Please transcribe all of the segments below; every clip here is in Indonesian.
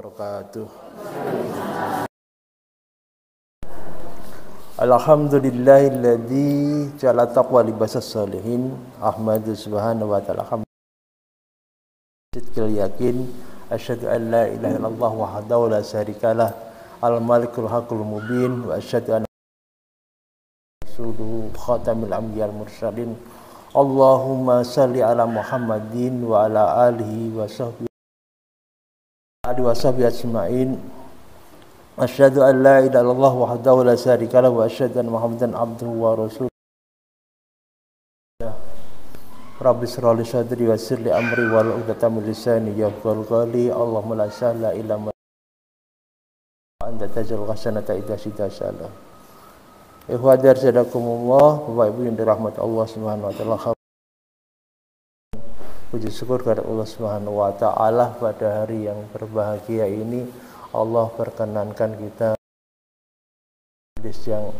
wabarakatuh. Alhamdulillahilladzi ja'ala taqwa libasas sholihin. Ahmadu subhanahu wa ta'ala sidqil yakin. Asyhadu an la ilaha illallah wahdahu la syarikalah. Al-malikul haqqul mubin. Wa asyhadu anna rasuluhu khatamul anbiya'i wal mursalin. Allahumma salli ala Muhammadin wa ala alihi wa sahbihi ajma'in. Asyhadu an la ilaha illallah wahdahu la syarikalah wa asyhadu anna Muhammadan abduhu wa rasuluh. Rabbi shrah li sadri wa yassir li amri wahlul 'uqdatam min lisani yafqahu qawli. Allahumma la sahla illa ma anta taj'al hasanata idza syi'ta sahla. Ikhwatir sadakumullah, Bapak Ibu yang dirahmati Allah Subhanahu wa taala. Puji syukur kepada Allah Subhanahu wa taala pada hari yang berbahagia ini Allah perkenankan kita hadis yang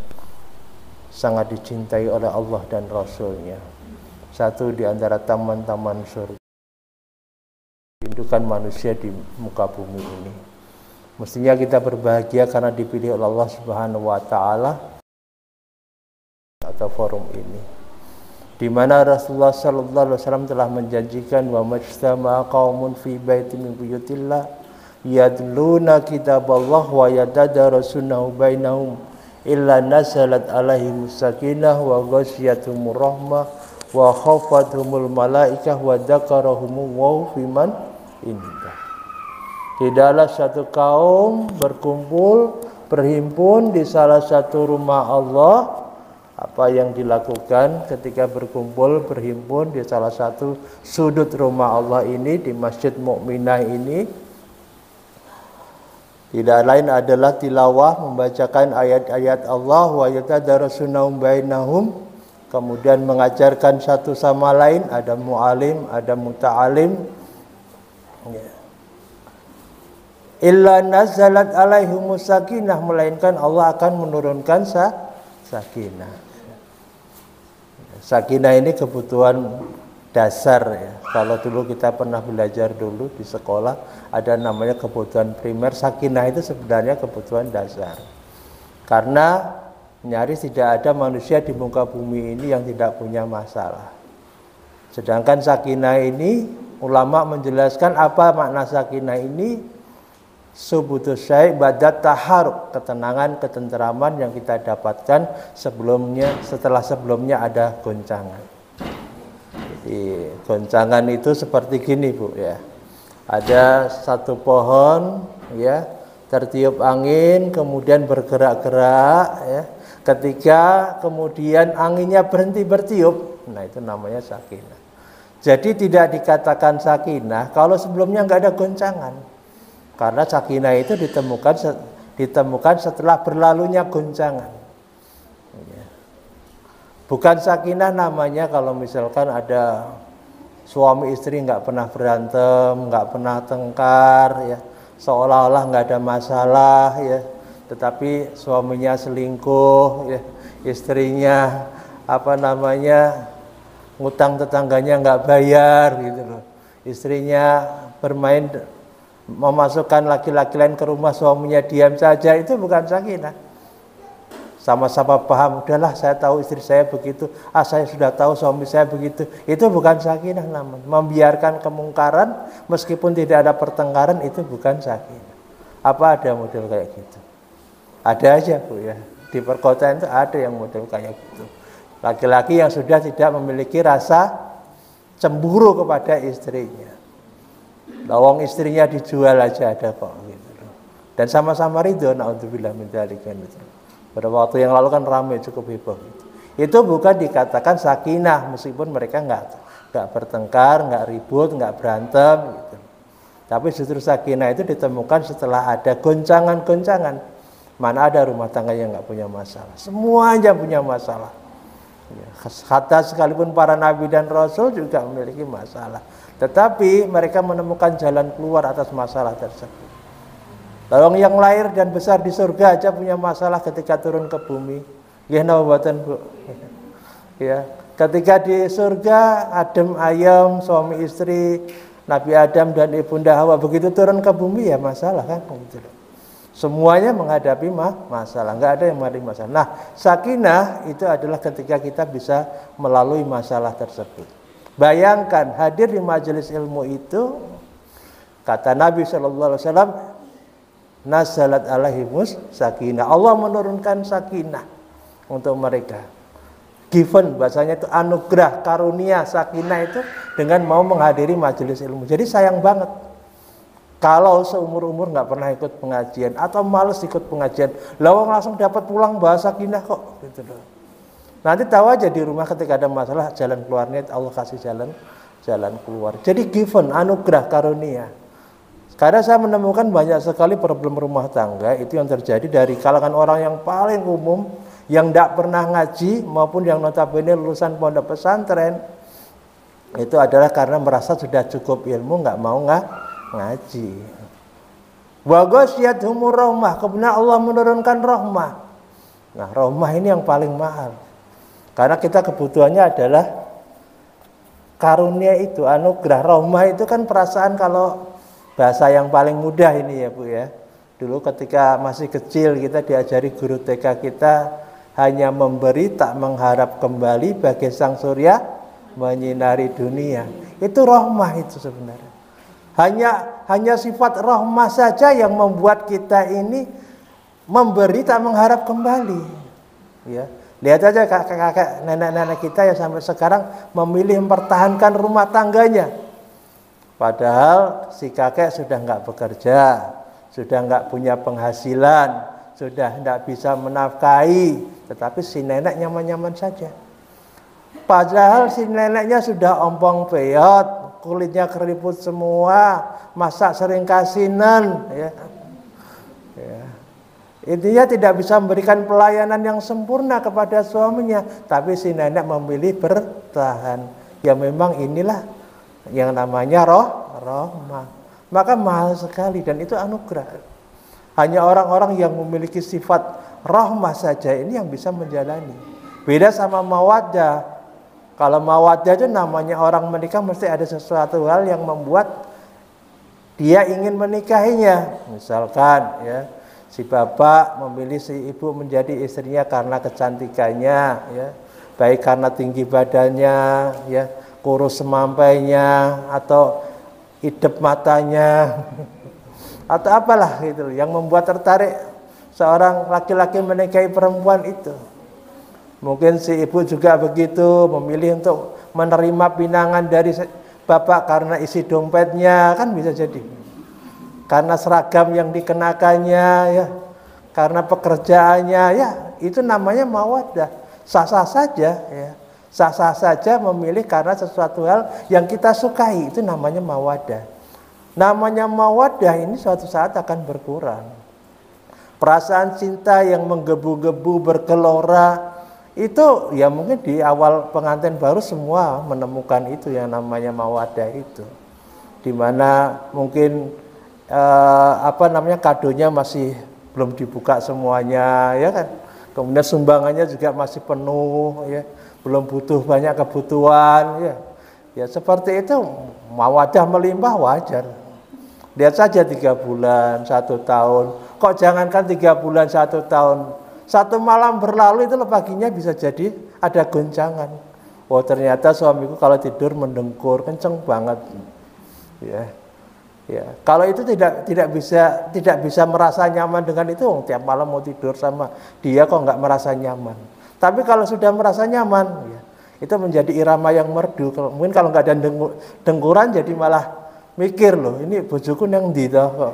sangat dicintai oleh Allah dan Rasul-Nya. Satu di antara taman-taman surga, rindukan manusia di muka bumi ini. Mestinya kita berbahagia karena dipilih oleh Allah Subhanahu wa taala atau forum ini, di mana Rasulullah sallallahu alaihi wasallam telah menjanjikan wa majtama'a qaumun fi baitin min buyutillah yadluna kitaballah wa yatadarasunahu bainahum illa nazalat alaihimus sakinah wa ghasyiyatuhumur rahmah wa khafathumul malaikah wa dzakarahumullahu fiman indah. Tidaklah satu kaum berhimpun di salah satu rumah Allah. Apa yang dilakukan ketika berhimpun di salah satu sudut rumah Allah ini, di Masjid Mukminah ini, tidak lain adalah tilawah, membacakan ayat-ayat Allah, wa yatadarasunahu bainahum, kemudian mengajarkan satu sama lain, ada mu'alim, ada muta'alim. Illa nazalat alaihimus sakinah, melainkan Allah akan menurunkan sakinah. Sakinah ini kebutuhan dasar ya. Kalau dulu kita pernah belajar dulu di sekolah, ada namanya kebutuhan primer. Sakinah itu sebenarnya kebutuhan dasar. Karena nyaris tidak ada manusia di muka bumi ini yang tidak punya masalah. Sedangkan sakinah ini, ulama menjelaskan apa makna sakinah ini. Subutus syai' badat taharuk, ketenangan, ketenteraman yang kita dapatkan setelah sebelumnya ada goncangan. Jadi goncangan itu seperti gini Bu ya. Ada satu pohon ya, tertiup angin kemudian bergerak-gerak ya. Ketika kemudian anginnya berhenti bertiup, nah itu namanya sakinah. Jadi tidak dikatakan sakinah kalau sebelumnya enggak ada goncangan. Karena sakinah itu ditemukan setelah berlalunya goncangan. Bukan sakinah namanya kalau misalkan ada suami istri nggak pernah berantem, nggak pernah tengkar, ya, seolah-olah nggak ada masalah, ya, tetapi suaminya selingkuh, ya, istrinya ngutang tetangganya nggak bayar, gitu loh. Istrinya bermain memasukkan laki-laki lain ke rumah, suaminya diam saja, itu bukan sakinah. Sama-sama paham, udahlah saya tahu istri saya begitu, saya sudah tahu suami saya begitu, itu bukan sakinah namanya. Membiarkan kemungkaran meskipun tidak ada pertengkaran, itu bukan sakinah. Apa ada model kayak gitu? Ada aja Bu ya, di perkotaan itu ada yang model kayak gitu. Laki-laki yang sudah tidak memiliki rasa cemburu kepada istrinya. Lawang istrinya dijual aja ada kok gitu. Dan sama-sama ridho, naudzubillah min dzalik. Pada waktu yang lalu kan ramai, cukup heboh gitu. Itu bukan dikatakan sakinah meskipun mereka enggak bertengkar, enggak ribut, enggak berantem gitu. Tapi justru sakinah itu ditemukan setelah ada goncangan-goncangan. Mana ada rumah tangga yang enggak punya masalah? Semuanya punya masalah. Hatta sekalipun para nabi dan rasul juga memiliki masalah. Tetapi mereka menemukan jalan keluar atas masalah tersebut. Lalu yang lahir dan besar di surga aja punya masalah ketika turun ke bumi. Ya, nawabatan Bu. Ya, ketika di surga adem ayem, suami istri Nabi Adam dan Ibunda Hawa begitu turun ke bumi ya masalah kan gitu. Semuanya menghadapi masalah, nggak ada yang menghadapi masalah. Nah, sakinah itu adalah ketika kita bisa melalui masalah tersebut. Bayangkan hadir di majelis ilmu itu, kata Nabi SAW, nazalat alaihimus sakinah. Allah menurunkan sakinah untuk mereka. Given, bahasanya itu anugerah, karunia, sakinah itu dengan mau menghadiri majelis ilmu. Jadi sayang banget kalau seumur-umur nggak pernah ikut pengajian atau males ikut pengajian, lawang langsung dapat pulang bahasa sakinah kok, gitu loh. Nanti tahu aja di rumah ketika ada masalah jalan keluarnya Allah kasih jalan keluar. Jadi given, anugerah, karunia. Karena saya menemukan banyak sekali problem rumah tangga itu yang terjadi dari kalangan orang yang paling umum, yang tidak pernah ngaji maupun yang notabene lulusan pondok pesantren, itu adalah karena merasa sudah cukup ilmu nggak mau ngaji. Wa ghasyiyatuhumur rahmah, kemudian Allah menurunkan rahmah. Nah, rahmah ini yang paling mahal. Karena kita kebutuhannya adalah karunia itu, anugerah. Rahmah itu kan perasaan, kalau bahasa yang paling mudah ini ya Bu ya. Dulu ketika masih kecil kita diajari guru TK kita hanya memberi tak mengharap kembali bagai sang surya menyinari dunia. Itu rahmah itu sebenarnya. Hanya sifat rahmah saja yang membuat kita ini memberi tak mengharap kembali. Ya, lihat aja kakek-kakek, nenek-nenek kita yang sampai sekarang memilih mempertahankan rumah tangganya. Padahal si kakek sudah nggak bekerja, sudah nggak punya penghasilan, sudah nggak bisa menafkahi, tetapi si nenek nyaman-nyaman saja. Padahal si neneknya sudah ompong peyot, kulitnya keriput semua, masak sering kasinan, ya. Intinya tidak bisa memberikan pelayanan yang sempurna kepada suaminya, tapi si nenek memilih bertahan. Ya memang inilah yang namanya rahmah. Maka mahal sekali dan itu anugerah. Hanya orang-orang yang memiliki sifat rahmah saja ini yang bisa menjalani. Beda sama mawaddah. Kalau mawaddah itu namanya orang menikah mesti ada sesuatu hal yang membuat dia ingin menikahinya. Misalkan ya, si bapak memilih si ibu menjadi istrinya karena kecantikannya, ya, baik karena tinggi badannya, ya, kurus semampainya, atau hidup matanya, atau apalah gitu, yang membuat tertarik seorang laki-laki menikahi perempuan itu. Mungkin si ibu juga begitu, memilih untuk menerima pinangan dari bapak karena isi dompetnya, kan bisa jadi. Karena seragam yang dikenakannya, ya, karena pekerjaannya, ya, itu namanya mawaddah. Sah-sah saja, ya. Sah-sah saja memilih karena sesuatu hal yang kita sukai, itu namanya mawaddah. Namanya mawaddah ini suatu saat akan berkurang. Perasaan cinta yang menggebu-gebu bergelora itu ya mungkin di awal pengantin baru semua menemukan itu yang namanya mawaddah itu, dimana mungkin kadonya masih belum dibuka semuanya, ya kan, kemudian sumbangannya juga masih penuh, ya, belum butuh banyak kebutuhan, ya seperti itu mawaddah melimpah wajar. Lihat saja 3 bulan, 1 tahun, kok jangankan 3 bulan 1 tahun, 1 malam berlalu itu paginya bisa jadi ada goncangan. Oh ternyata suamiku kalau tidur mendengkur kenceng banget. Ya. Kalau itu tidak bisa merasa nyaman dengan itu, tiap malam mau tidur sama dia kok nggak merasa nyaman. Tapi kalau sudah merasa nyaman, ya, itu menjadi irama yang merdu. Mungkin kalau nggak ada dengkuran jadi malah mikir loh, ini bojoku nang ndi toh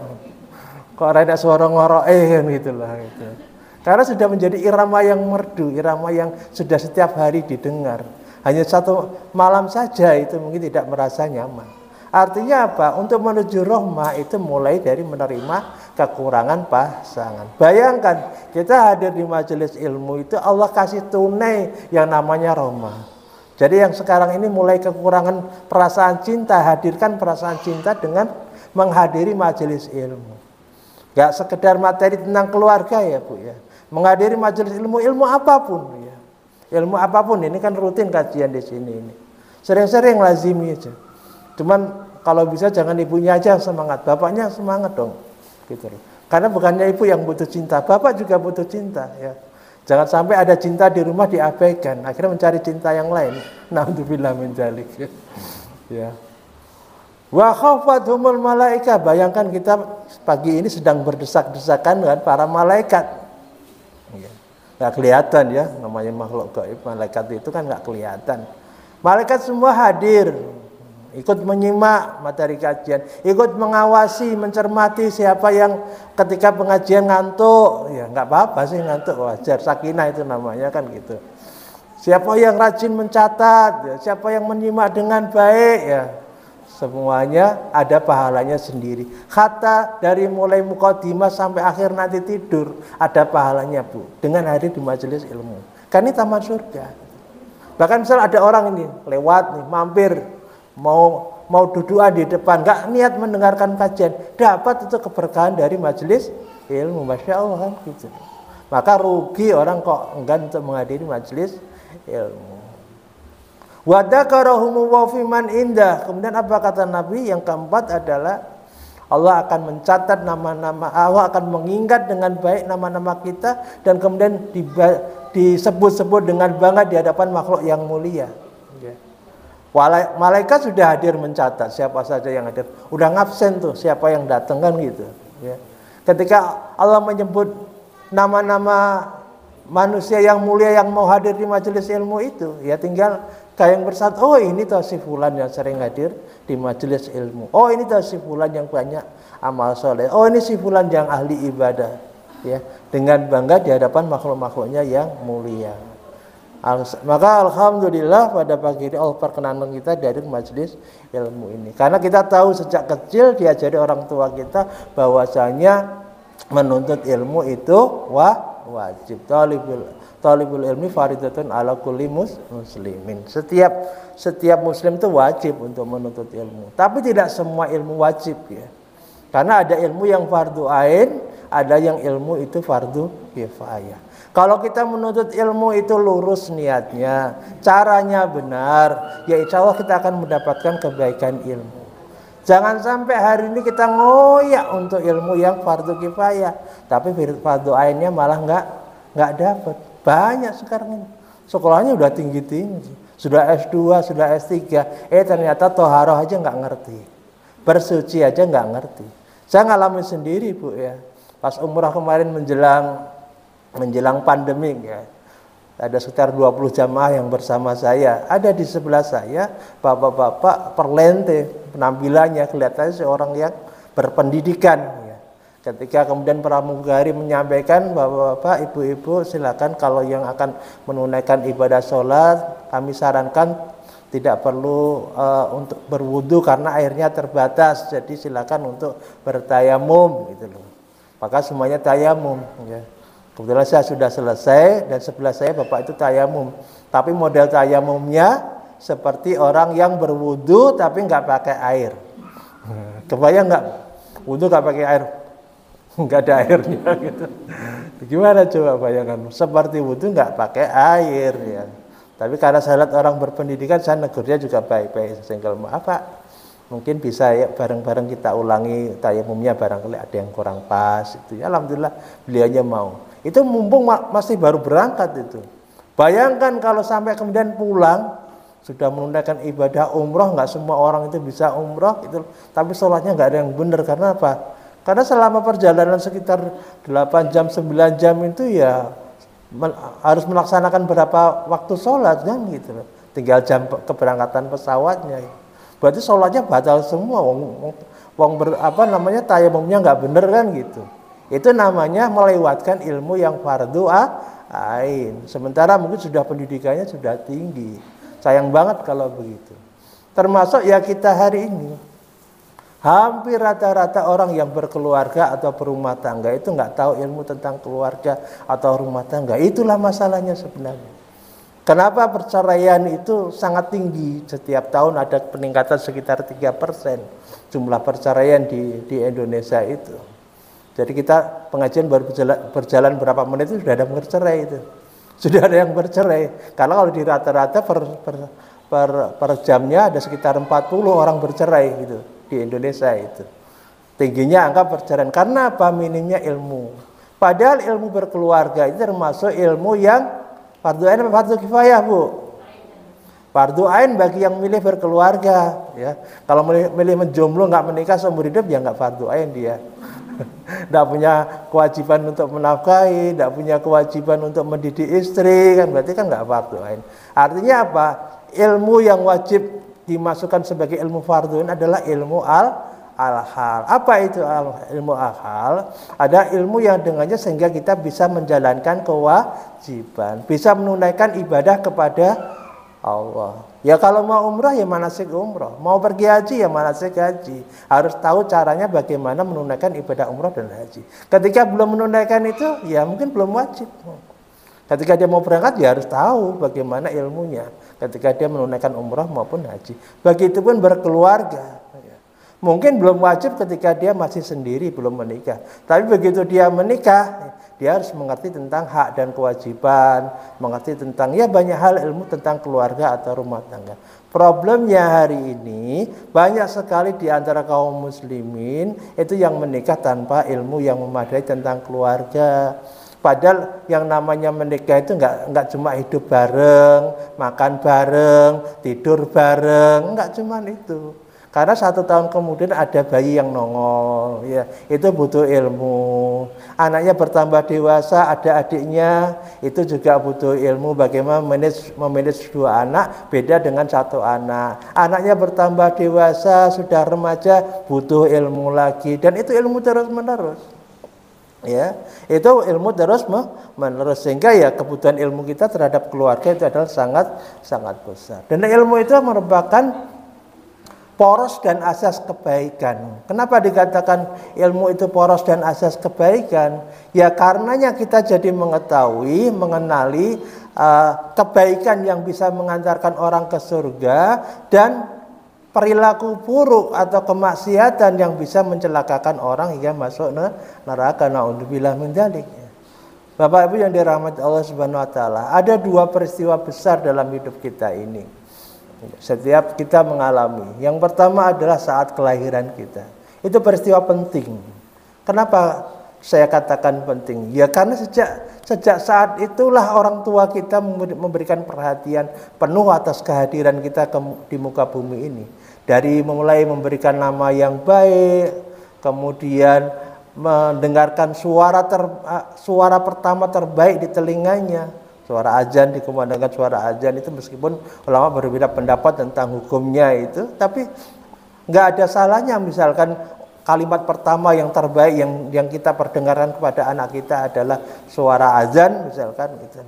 kok ada suara ngorok gitu lah gitu. Karena sudah menjadi irama yang merdu, irama yang sudah setiap hari didengar. Hanya 1 malam saja itu mungkin tidak merasa nyaman. Artinya apa? Untuk menuju rahmah itu mulai dari menerima kekurangan pasangan. Bayangkan kita hadir di majelis ilmu itu Allah kasih tunai yang namanya rahmah. Jadi yang sekarang ini mulai kekurangan perasaan cinta, hadirkan perasaan cinta dengan menghadiri majelis ilmu. Gak sekedar materi tentang keluarga ya Bu ya. Menghadiri majelis ilmu apapun ya. Ilmu apapun, ini kan rutin kajian di sini ini. Sering-sering lazimi aja. Cuman kalau bisa jangan ibunya aja semangat, bapaknya semangat dong, gitu loh. Karena bukannya ibu yang butuh cinta, bapak juga butuh cinta, ya. Jangan sampai ada cinta di rumah diabaikan, akhirnya mencari cinta yang lain. Naudzubillah min dzalik. Ya. Wa khafathumul malaika, bayangkan kita pagi ini sedang berdesak-desakan dengan para malaikat. Ya. Nggak kelihatan ya, namanya makhluk gaib, malaikat itu kan nggak kelihatan. Malaikat semua hadir, ikut menyimak materi kajian, ikut mengawasi, mencermati siapa yang ketika pengajian ngantuk, ya nggak apa-apa sih ngantuk, wajar, sakinah itu namanya kan gitu. Siapa yang rajin mencatat, ya, siapa yang menyimak dengan baik, ya semuanya ada pahalanya sendiri. Kata dari mulai mukadimah sampai akhir nanti tidur ada pahalanya Bu, dengan hadir di majelis ilmu. Kan ini taman surga. Bahkan misal ada orang ini lewat nih, mampir mau dudukan di depan, nggak niat mendengarkan kajian, dapat itu keberkahan dari majelis ilmu, masya Allah kan gitu. Maka rugi orang kok enggan untuk menghadiri majelis ilmu. Wadzakarahum wa fi man indah. Kemudian apa kata Nabi? Yang keempat adalah Allah akan mencatat nama-nama, Allah akan mengingat dengan baik nama-nama kita dan kemudian disebut-sebut dengan bangga di hadapan makhluk yang mulia. Malaikat sudah hadir mencatat siapa saja yang hadir. Udah ngabsen tuh siapa yang datang kan gitu. Ya. Ketika Allah menyebut nama-nama manusia yang mulia yang mau hadir di majelis ilmu itu, ya tinggal kayak bersatu. Oh ini tuh si fulan yang sering hadir di majelis ilmu. Oh ini tuh si fulan yang banyak amal soleh. Oh ini si fulan yang ahli ibadah. Ya, dengan bangga di hadapan makhluk-makhluknya yang mulia. Maka alhamdulillah pada pagi ini Allah perkenankan kita dari majelis ilmu ini. Karena kita tahu sejak kecil diajari orang tua kita bahwasanya menuntut ilmu itu wajib. Talibul ilmi faridatun ala kulli muslimin. Setiap muslim itu wajib untuk menuntut ilmu. Tapi tidak semua ilmu wajib ya. Karena ada ilmu yang fardu ain, ada yang ilmu itu fardu kifayah. Kalau kita menuntut ilmu itu lurus niatnya, caranya benar, ya insya Allah kita akan mendapatkan kebaikan ilmu. Jangan sampai hari ini kita ngoyak untuk ilmu yang fardu kifayah, tapi fardu ainnya malah nggak dapat. Banyak sekarang ini sekolahnya udah tinggi-tinggi, sudah S2, sudah S3, ternyata toharoh aja nggak ngerti, bersuci aja nggak ngerti. Saya ngalamin sendiri Bu ya, pas umrah kemarin menjelang pandemi ya, ada sekitar 20 jamaah yang bersama saya, ada di sebelah saya bapak-bapak perlente penampilannya, kelihatannya seorang yang berpendidikan ya. Ketika kemudian pramugari menyampaikan bapak-bapak, ibu-ibu silakan kalau yang akan menunaikan ibadah sholat kami sarankan tidak perlu untuk berwudu karena airnya terbatas, jadi silakan untuk bertayamum gitu loh. Maka semuanya tayamum ya. Kebetulan saya sudah selesai dan sebelah saya bapak itu tayamum, tapi model tayamumnya seperti orang yang berwudu tapi nggak pakai air. Kebayang nggak? Wudu nggak pakai air, nggak ada airnya gitu. Gimana coba bayangkan? Seperti wudu nggak pakai air ya. Tapi karena saya lihat orang berpendidikan, saya negurnya juga baik-baik. Sehingga maaf Pak, mungkin bisa ya bareng-bareng kita ulangi tayamumnya, barangkali ada yang kurang pas itu. Ya, alhamdulillah beliaunya mau. Itu mumpung masih baru berangkat itu. Bayangkan kalau sampai kemudian pulang sudah menunaikan ibadah umroh, nggak semua orang itu bisa umroh itu, tapi sholatnya nggak ada yang benar. Karena apa? Karena selama perjalanan sekitar 8 jam 9 jam itu ya harus melaksanakan berapa waktu sholat kan gitu loh. Tinggal jam keberangkatan pesawatnya. Berarti sholatnya batal semua. Tayamumnya nggak bener kan gitu. Itu namanya melewatkan ilmu yang fardu ain. Sementara mungkin sudah pendidikannya sudah tinggi. Sayang banget kalau begitu. Termasuk ya kita hari ini. Hampir rata-rata orang yang berkeluarga atau berumah tangga itu nggak tahu ilmu tentang keluarga atau rumah tangga. Itulah masalahnya sebenarnya. Kenapa perceraian itu sangat tinggi? Setiap tahun ada peningkatan sekitar 3% jumlah perceraian di Indonesia itu. Jadi kita pengajian baru berjalan berapa menit itu sudah ada yang bercerai itu. Sudah ada yang bercerai. Karena kalau di rata-rata per jamnya ada sekitar 40 orang bercerai gitu di Indonesia itu. Tingginya angka perceraian karena apa? Minimnya ilmu. Padahal ilmu berkeluarga itu termasuk ilmu yang fardu ain atau fardu kifayah, Bu? Fardu ain bagi yang milih berkeluarga, ya. Kalau milih menjomblo nggak menikah seumur hidup ya nggak fardu ain dia. Nggak punya kewajiban untuk menafkahi, nggak punya kewajiban untuk mendidik istri, kan berarti kan nggak fardu ain. Artinya apa? Ilmu yang wajib dimasukkan sebagai ilmu fardu ain adalah ilmu al-hal. Apa itu ilmu al-hal? Ada ilmu yang dengannya sehingga kita bisa menjalankan kewajiban, bisa menunaikan ibadah kepada Allah. Ya kalau mau umrah ya manasik umrah, mau pergi haji ya manasik haji. Harus tahu caranya bagaimana menunaikan ibadah umrah dan haji. Ketika belum menunaikan itu, ya mungkin belum wajib. Ketika dia mau berangkat ya harus tahu bagaimana ilmunya. Ketika dia menunaikan umrah maupun haji. Begitupun berkeluarga. Mungkin belum wajib ketika dia masih sendiri, belum menikah. Tapi begitu dia menikah, dia harus mengerti tentang hak dan kewajiban, mengerti tentang ya banyak hal ilmu tentang keluarga atau rumah tangga. Problemnya hari ini, banyak sekali di antara kaum muslimin itu yang menikah tanpa ilmu yang memadai tentang keluarga. Padahal yang namanya menikah itu enggak cuma hidup bareng, makan bareng, tidur bareng, enggak cuma itu. Karena 1 tahun kemudian ada bayi yang nongol, ya itu butuh ilmu. Anaknya bertambah dewasa, ada adiknya, itu juga butuh ilmu. Bagaimana memanage 2 anak, beda dengan 1 anak. Anaknya bertambah dewasa, sudah remaja, butuh ilmu lagi, dan itu ilmu terus menerus. Ya, itu ilmu terus menerus sehingga ya kebutuhan ilmu kita terhadap keluarga itu adalah sangat besar. Dan ilmu itu merupakan poros dan asas kebaikan. Kenapa dikatakan ilmu itu poros dan asas kebaikan? Ya karenanya kita jadi mengetahui, mengenali kebaikan yang bisa mengantarkan orang ke surga dan perilaku buruk atau kemaksiatan yang bisa mencelakakan orang hingga masuk neraka. Na'udzubillah min dzalik. Bapak Ibu yang dirahmati Allah Subhanahu wa taala, ada 2 peristiwa besar dalam hidup kita ini. Setiap kita mengalami. Yang pertama adalah saat kelahiran kita. Itu peristiwa penting. Kenapa saya katakan penting? Ya karena sejak saat itulah orang tua kita memberikan perhatian penuh atas kehadiran kita di muka bumi ini. Dari mulai memberikan nama yang baik, kemudian mendengarkan suara pertama terbaik di telinganya. Suara azan, dikumandangkan suara azan itu meskipun ulama berbeda pendapat tentang hukumnya itu, tapi nggak ada salahnya misalkan kalimat pertama yang terbaik yang kita perdengarkan kepada anak kita adalah suara azan misalkan gitu.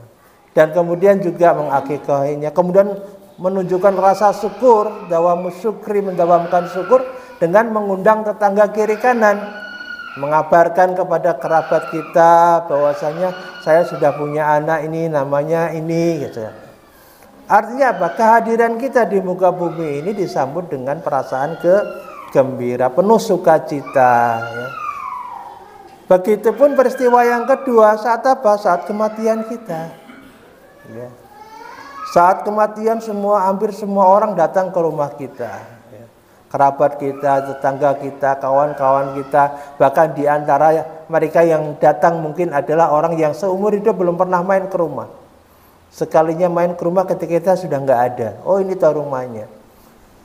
Dan kemudian juga mengakikahinya, kemudian menunjukkan rasa syukur, dawamus syukri, mendawamkan syukur dengan mengundang tetangga kiri kanan, mengabarkan kepada kerabat kita bahwasanya saya sudah punya anak ini, namanya ini gitu. Artinya apa? Kehadiran kita di muka bumi ini disambut dengan perasaan gembira, penuh sukacita ya. Begitupun peristiwa yang kedua saat apa? Saat kematian kita ya. Saat kematian hampir semua orang datang ke rumah kita. Kerabat kita, tetangga kita, kawan-kawan kita, bahkan di antara mereka yang datang mungkin adalah orang yang seumur hidup belum pernah main ke rumah. Sekalinya main ke rumah ketika kita sudah nggak ada. Oh ini tahu rumahnya.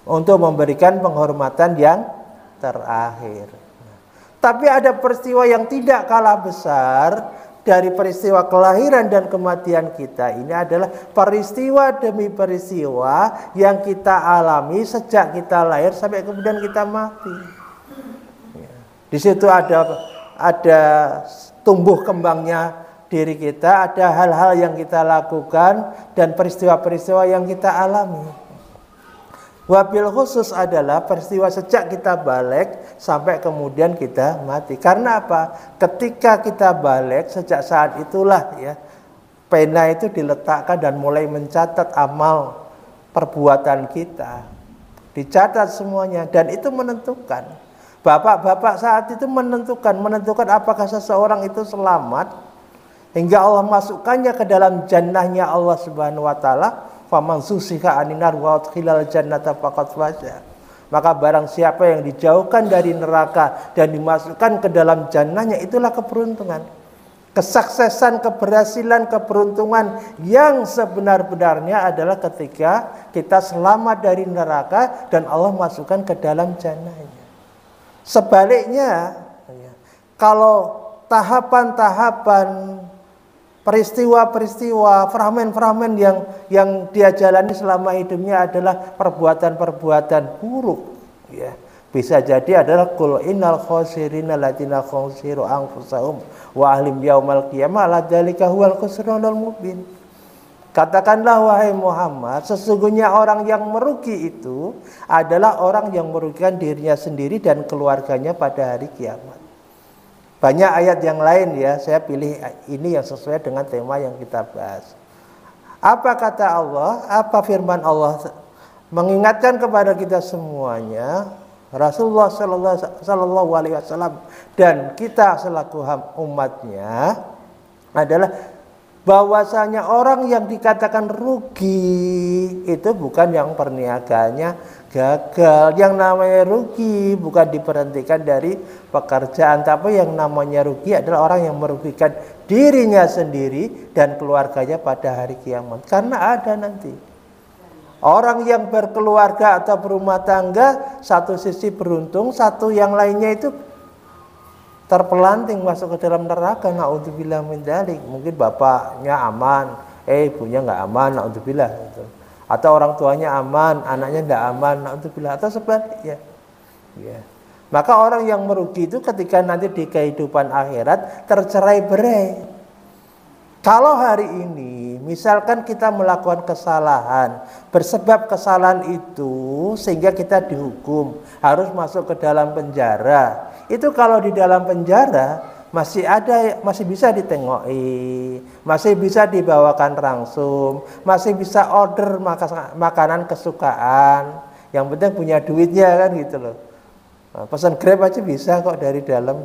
Untuk memberikan penghormatan yang terakhir. Tapi ada peristiwa yang tidak kalah besar dari peristiwa kelahiran dan kematian kita. Ini adalah peristiwa demi peristiwa yang kita alami sejak kita lahir sampai kemudian kita mati. Di situ ada tumbuh kembangnya diri kita, ada hal-hal yang kita lakukan dan peristiwa-peristiwa yang kita alami. Wabil khusus adalah peristiwa sejak kita balik sampai kemudian kita mati. Karena apa? Ketika kita balik, sejak saat itulah ya pena itu diletakkan dan mulai mencatat amal perbuatan kita. Dicatat semuanya dan itu menentukan. Bapak-bapak saat itu menentukan apakah seseorang itu selamat hingga Allah masukkannya ke dalam jannahnya Allah Subhanahu wa taala, faman zuhziha 'anil nar wa udkhilal jannata faqad faza. Maka barang siapa yang dijauhkan dari neraka dan dimasukkan ke dalam jannahnya, itulah keberuntungan. Kesuksesan, keberhasilan, keberuntungan yang sebenar-benarnya adalah ketika kita selamat dari neraka dan Allah masukkan ke dalam jannahnya. Sebaliknya, kalau tahapan-tahapan, peristiwa-peristiwa, fragmen-fragmen yang dia jalani selama hidupnya adalah perbuatan-perbuatan buruk, ya, bisa jadi adalah qul innal khosirina alladziina khasiru anfusahum wa ahlim yaumal qiyamah la dzalika huwal khusranul mubin. Katakanlah wahai Muhammad, sesungguhnya orang yang merugi itu adalah orang yang merugikan dirinya sendiri dan keluarganya pada hari kiamat. Banyak ayat yang lain ya, saya pilih ini yang sesuai dengan tema yang kita bahas. Apa kata Allah? Apa firman Allah? Mengingatkan kepada kita semuanya, Rasulullah Sallallahu Alaihi Wasallam dan kita selaku umatnya adalah bahwasanya orang yang dikatakan rugi itu bukan yang perniagaannya gagal. Yang namanya rugi bukan diberhentikan dari pekerjaan, tapi yang namanya rugi adalah orang yang merugikan dirinya sendiri dan keluarganya pada hari kiamat. Karena ada nanti orang yang berkeluarga atau berumah tangga, satu sisi beruntung, satu yang lainnya itu terpelanting masuk ke dalam neraka. Naudzubillah min dzalik. Mungkin bapaknya aman, ibunya nggak aman, naudzubillah gitu. Atau orang tuanya aman, anaknya tidak aman, naudzubillah. Atau sebaliknya. Ya. Maka orang yang merugi itu ketika nanti di kehidupan akhirat tercerai-berai. Kalau hari ini misalkan kita melakukan kesalahan, bersebab kesalahan itu sehingga kita dihukum, harus masuk ke dalam penjara. Itu kalau di dalam penjara masih bisa ditengoki, masih bisa dibawakan rangsum, masih bisa order makanan kesukaan. Yang penting punya duitnya kan gitu loh. Pesan Grab aja bisa kok dari dalam.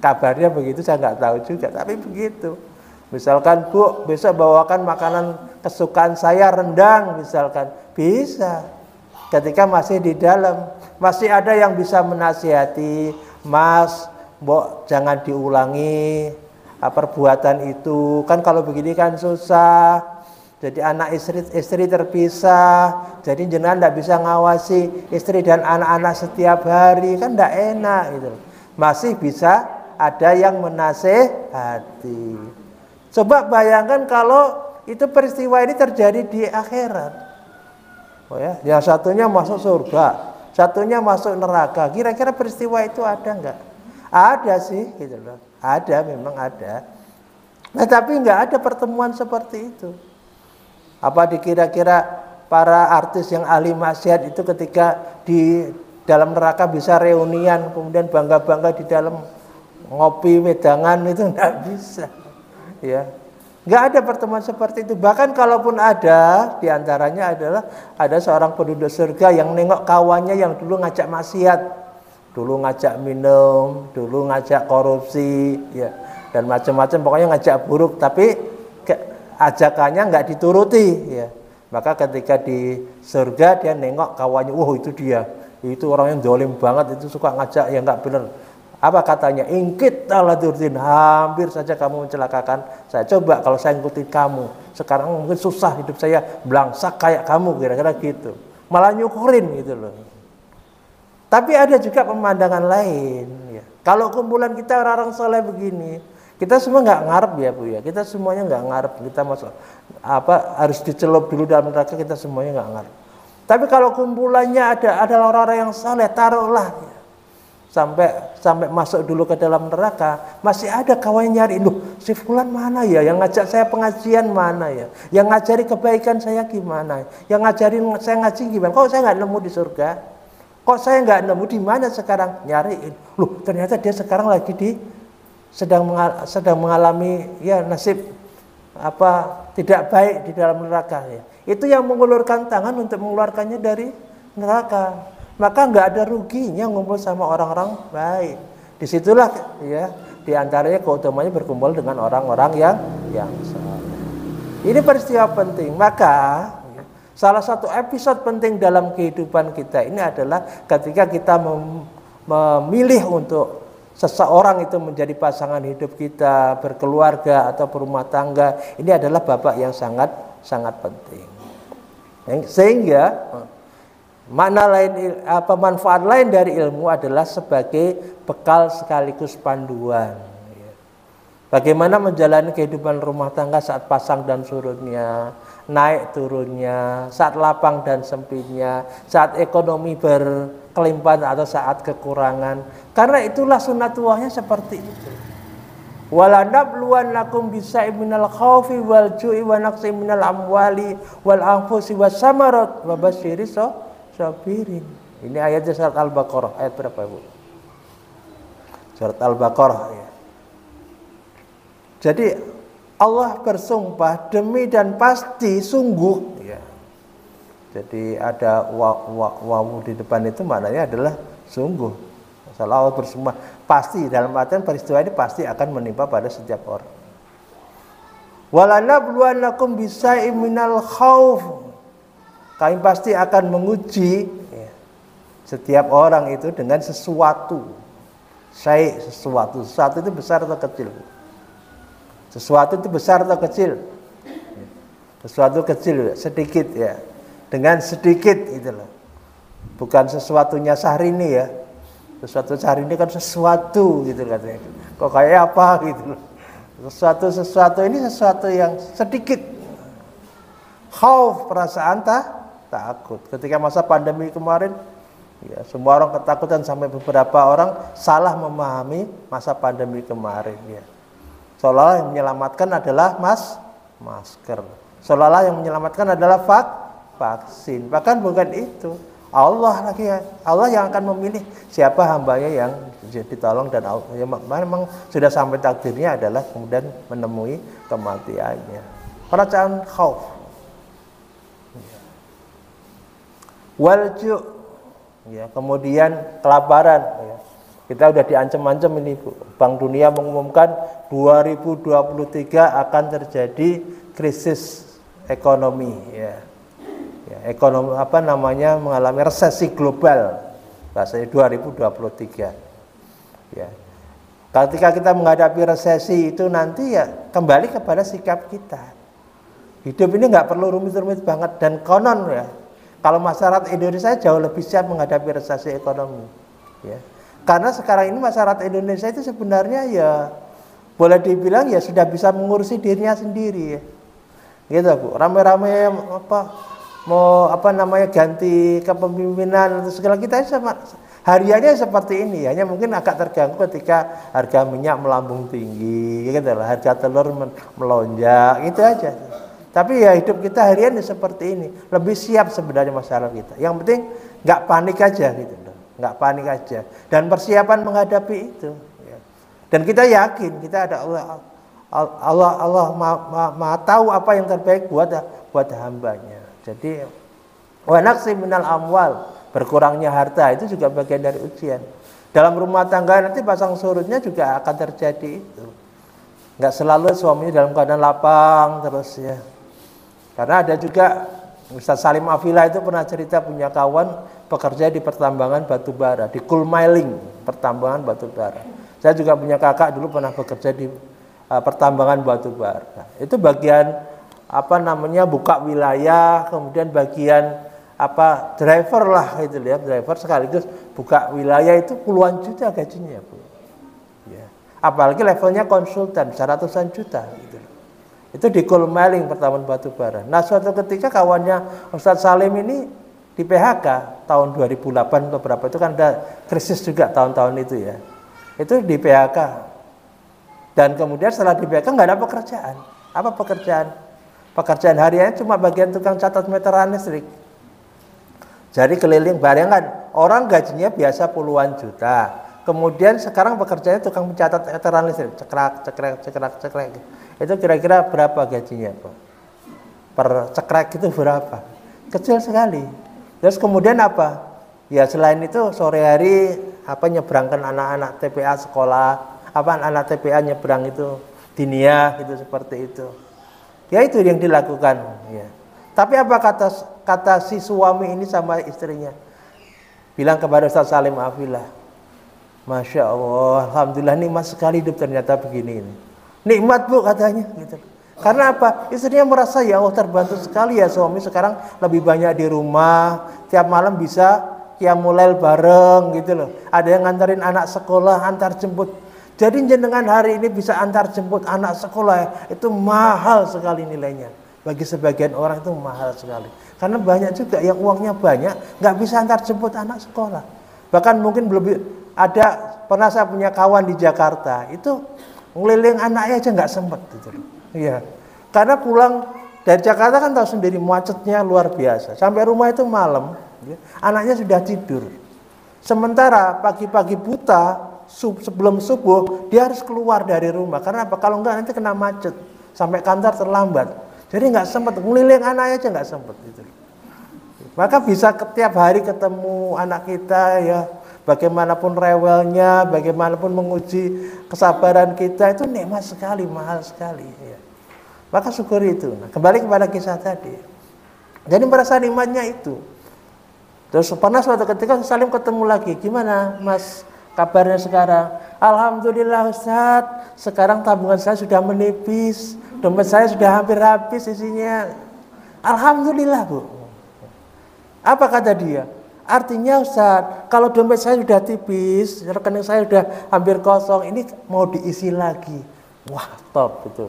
Kabarnya begitu, saya nggak tahu juga, tapi begitu. Misalkan, Bu, besok bawakan makanan kesukaan saya, rendang misalkan, bisa. Ketika masih di dalam, masih ada yang bisa menasihati, Mas, Mbok jangan diulangi perbuatan itu, kan kalau begini kan susah. Jadi anak istri terpisah, jadi jenengan tidak bisa ngawasi istri dan anak-anak setiap hari, kan tidak enak gitu. Masih bisa ada yang menasehati. Coba bayangkan kalau itu peristiwa ini terjadi di akhirat. Oh ya, yang satunya masuk surga, satunya masuk neraka. Kira-kira peristiwa itu ada enggak? Ada sih, gitu loh. Ada, memang ada. Nah, tapi enggak ada pertemuan seperti itu. Apa dikira-kira para artis yang ahli maksiat itu ketika di dalam neraka bisa reunian, kemudian bangga-bangga di dalam ngopi wedangan, itu enggak bisa. Ya, nggak ada pertemuan seperti itu. Bahkan kalaupun ada, diantaranya adalah ada seorang penduduk surga yang nengok kawannya yang dulu ngajak maksiat, dulu ngajak minum, dulu ngajak korupsi, ya, dan macam-macam, pokoknya ngajak buruk, tapi ajakannya nggak dituruti, ya. Maka ketika di surga dia nengok kawannya, wah itu dia, itu orang yang zalim banget, itu suka ngajak yang nggak benar. Apa katanya? Ingkit taladurdin, hampir saja kamu mencelakakan saya. Coba kalau saya ngikutin kamu, sekarang mungkin susah hidup saya, belangsak kayak kamu, kira-kira gitu. Malah nyukurin gitu loh. Tapi ada juga pemandangan lain ya. Kalau kumpulan kita orang-orang soleh begini, kita semua nggak ngarep ya Bu ya. Kita semuanya nggak ngarep kita masuk harus dicelup dulu dalam neraka, kita semuanya nggak ngarep. Tapi kalau kumpulannya ada orang-orang yang soleh, taruhlah ya, sampai masuk dulu ke dalam neraka, masih ada kawan nyari, loh si fulan mana ya, yang ngajak saya pengajian mana ya, yang ngajari kebaikan saya gimana, yang ngajarin saya ngaji gimana, kok saya nggak nemu di surga, kok saya nggak nemu di mana sekarang, nyariin, loh ternyata dia sekarang lagi sedang mengalami ya nasib tidak baik di dalam neraka ya. Itu yang mengulurkan tangan untuk mengeluarkannya dari neraka. Maka nggak ada ruginya ngumpul sama orang-orang baik. Disitulah ya, diantaranya keutamanya berkumpul dengan orang-orang yang saleh. Ini peristiwa penting. Maka ya, Salah satu episode penting dalam kehidupan kita ini adalah ketika kita memilih untuk seseorang itu menjadi pasangan hidup kita, berkeluarga atau berumah tangga. Ini adalah babak yang sangat penting. Sehingga makna lain, manfaat lain dari ilmu adalah sebagai bekal sekaligus panduan. Bagaimana menjalani kehidupan rumah tangga saat pasang dan surutnya, naik turunnya, saat lapang dan sempitnya, saat ekonomi berkelimpahan atau saat kekurangan. Karena itulah sunnatullahnya seperti itu. Walanabluwannakum bisa'im minal khaufi wal ju'i wa naqsim minal amwali wal anfusi was samarat wa basyiris sabirin. Ini ayatnya surat Al-Baqarah, ayat berapa Ibu? Surat Al-Baqarah ya. Jadi Allah bersumpah demi dan pasti sungguh ya. Jadi ada wawu di depan itu maknanya adalah sungguh. Masalah Allah bersumpah pasti, dalam artian peristiwa ini pasti akan menimpa pada setiap orang. Walanabluwannakum bisa'im minal khauf. Kami pasti akan menguji ya, setiap orang itu dengan sesuatu. Sesuatu itu besar atau kecil? Sesuatu itu besar atau kecil? Sesuatu kecil, sedikit ya. Dengan sedikit itu loh. Bukan sesuatunya Syahrini ya. Sesuatu Syahrini kan sesuatu gitu katanya. Kok kayak apa gitu loh. Sesuatu ini sesuatu yang sedikit. Khauf, perasaan takut. Ketika masa pandemi kemarin, ya, semua orang ketakutan sampai beberapa orang salah memahami masa pandemi kemarin ya. Seolah-olah yang menyelamatkan adalah masker. Seolah-olah yang menyelamatkan adalah vaksin. Bahkan bukan itu. Allah lagi ya. Allah yang akan memilih siapa hambanya yang ditolong dan Allah ya, memang sudah sampai takdirnya adalah kemudian menemui kematiannya. Perasaan khauf. Walju ya, kemudian kelaparan ya. Kita udah diancam-ancam ini Bu. Bank Dunia mengumumkan 2023 akan terjadi krisis ekonomi ya. Ya, ekonomi mengalami resesi global bahasanya 2023 ya. Ketika kita menghadapi resesi itu nanti ya kembali kepada sikap kita. Hidup ini nggak perlu rumit-rumit banget dan konon ya kalau masyarakat Indonesia jauh lebih siap menghadapi resesi ekonomi ya. Karena sekarang ini masyarakat Indonesia itu sebenarnya ya boleh dibilang ya sudah bisa mengurusi dirinya sendiri ya. Gitu Bu, rame-rame ganti kepemimpinan segala kita sama hariannya seperti ini, hanya mungkin agak terganggu ketika harga minyak melambung tinggi gitu lah, harga telur melonjak gitu aja. Tapi ya hidup kita harian seperti ini, lebih siap sebenarnya masyarakat kita. Yang penting nggak panik aja gitu loh, nggak panik aja dan persiapan menghadapi itu ya. Dan kita yakin kita ada Allah maha tahu apa yang terbaik buat hambanya. Jadi wa naqsim minal amwal, berkurangnya harta itu juga bagian dari ujian. Dalam rumah tangga nanti pasang surutnya juga akan terjadi itu. Enggak selalu suaminya dalam keadaan lapang terus ya. Karena ada juga Ustaz Salim Afila itu pernah cerita punya kawan bekerja di pertambangan batu bara, di coal mining, pertambangan batu bara. Saya juga punya kakak dulu pernah bekerja di pertambangan batu bara. Itu bagian buka wilayah, kemudian bagian driver lah itu lihat driver sekaligus buka wilayah itu puluhan juta gajinya Bu. Ya. Apalagi levelnya konsultan ratusan juta gitu. Itu di coal mining pertambangan batu bara. Nah suatu ketika kawannya Ustadz Salim ini di PHK tahun 2008 atau berapa itu kan ada krisis juga tahun-tahun itu ya. Itu di PHK. Dan kemudian setelah di PHK nggak ada pekerjaan. Apa pekerjaan? Pekerjaan hariannya cuma bagian tukang catat meteran listrik. Jadi keliling, bayangkan orang gajinya biasa puluhan juta. Kemudian sekarang pekerjaannya tukang mencatat meteran listrik, cekrek. Itu kira-kira berapa gajinya, Pak? Per cekrek itu berapa? Kecil sekali. Terus kemudian apa? Ya selain itu sore hari nyebrangkan anak-anak TPA sekolah, anak TPA nyebrang itu diniyah gitu seperti itu. Ya itu yang dilakukan ya. Tapi apa kata si suami ini sama istrinya? Bilang kepada Ustaz Salim Afillah, Masya Allah, Alhamdulillah nikmat sekali hidup ternyata begini ini. Nikmat bu katanya gitu. Karena apa? Istrinya merasa ya Allah terbantu sekali ya suami sekarang lebih banyak di rumah, tiap malam bisa qiyamul bareng gitu loh. Ada yang nganterin anak sekolah, antar jemput. Jadi jenengan hari ini bisa antar jemput anak sekolah, itu mahal sekali nilainya. Bagi sebagian orang itu mahal sekali. Karena banyak juga yang uangnya banyak, nggak bisa antar jemput anak sekolah. Bahkan mungkin belum ada, pernah saya punya kawan di Jakarta, itu ngeliling anaknya aja nggak sempat gitu loh. Iya. Karena pulang dari Jakarta kan tahu sendiri macetnya luar biasa. Sampai rumah itu malam, ya, anaknya sudah tidur. Sementara pagi-pagi buta, sebelum subuh dia harus keluar dari rumah. Karena apa? Kalau enggak nanti kena macet, sampai kantor terlambat. Jadi nggak sempat ngeliling anaknya aja nggak sempat gitu. Maka bisa setiap hari ketemu anak kita ya, bagaimanapun rewelnya, bagaimanapun menguji kesabaran kita, itu nikmat sekali, mahal sekali. Ya. Maka syukuri itu. Nah, kembali kepada kisah tadi. Jadi merasa nikmatnya itu. Terus pernah suatu ketika Salim ketemu lagi, gimana Mas kabarnya sekarang? Alhamdulillah Ustaz, sekarang tabungan saya sudah menipis. Dompet saya sudah hampir habis isinya. Alhamdulillah bu. Apa kata dia? Artinya Ustaz, kalau dompet saya sudah tipis, rekening saya sudah hampir kosong, ini mau diisi lagi. Wah top betul.